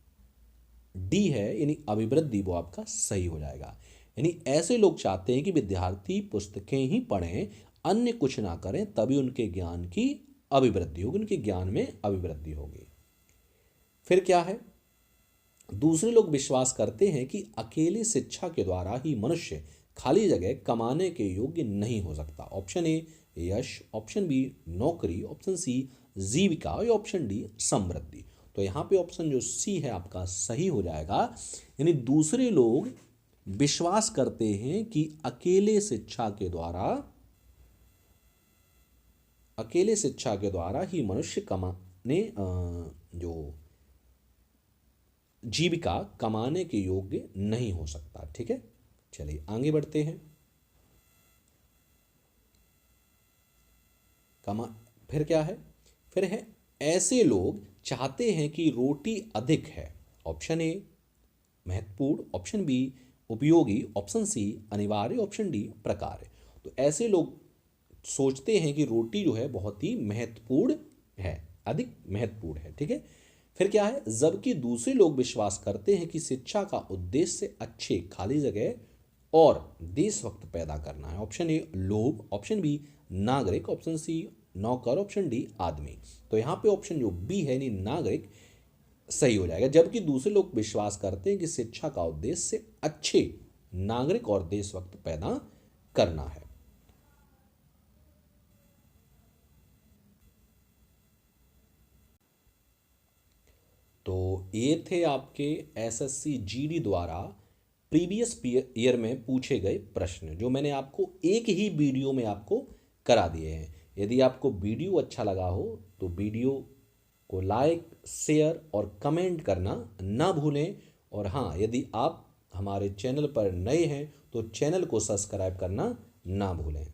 डी है यानी अभिवृद्धि वो आपका सही हो जाएगा। यानी ऐसे लोग चाहते हैं कि विद्यार्थी पुस्तकें ही पढ़ें, अन्य कुछ ना करें, तभी उनके ज्ञान की अभिवृद्धि होगी, उनके ज्ञान में अभिवृद्धि होगी। फिर क्या है? दूसरे लोग विश्वास करते हैं कि अकेले शिक्षा के द्वारा ही मनुष्य खाली जगह कमाने के योग्य नहीं हो सकता। ऑप्शन ए यश, ऑप्शन बी नौकरी, ऑप्शन सी जीविका और ऑप्शन डी समृद्धि। तो यहाँ पे ऑप्शन जो सी है आपका सही हो जाएगा। यानी दूसरे लोग विश्वास करते हैं कि अकेले शिक्षा के द्वारा ही मनुष्य कमाने जो जीविका कमाने के योग्य नहीं हो सकता। ठीक है, चलिए आगे बढ़ते हैं। फिर क्या है? फिर है ऐसे लोग चाहते हैं कि रोटी अधिक है। ऑप्शन ए महत्वपूर्ण, ऑप्शन बी उपयोगी, ऑप्शन सी अनिवार्य, ऑप्शन डी प्रकार। तो ऐसे लोग सोचते हैं कि रोटी जो है बहुत ही महत्वपूर्ण है, अधिक महत्वपूर्ण है। ठीक है, फिर क्या है? जबकि दूसरे लोग विश्वास करते हैं कि शिक्षा का उद्देश्य अच्छे खाली जगह और देशभक्त पैदा करना है। ऑप्शन ए लोभ, ऑप्शन बी नागरिक, ऑप्शन सी नौकर, ऑप्शन डी आदमी। तो यहाँ पे ऑप्शन जो बी है यानी नागरिक सही हो जाएगा। जबकि दूसरे लोग विश्वास करते हैं कि शिक्षा का उद्देश्य अच्छे नागरिक और देशभक्त पैदा करना है। तो ये थे आपके एसएससी जीडी द्वारा प्रीवियस ईयर में पूछे गए प्रश्न, जो मैंने आपको एक ही वीडियो में आपको करा दिए हैं। यदि आपको वीडियो अच्छा लगा हो तो वीडियो को लाइक, शेयर और कमेंट करना ना भूलें। और हाँ, यदि आप हमारे चैनल पर नए हैं तो चैनल को सब्सक्राइब करना ना भूलें।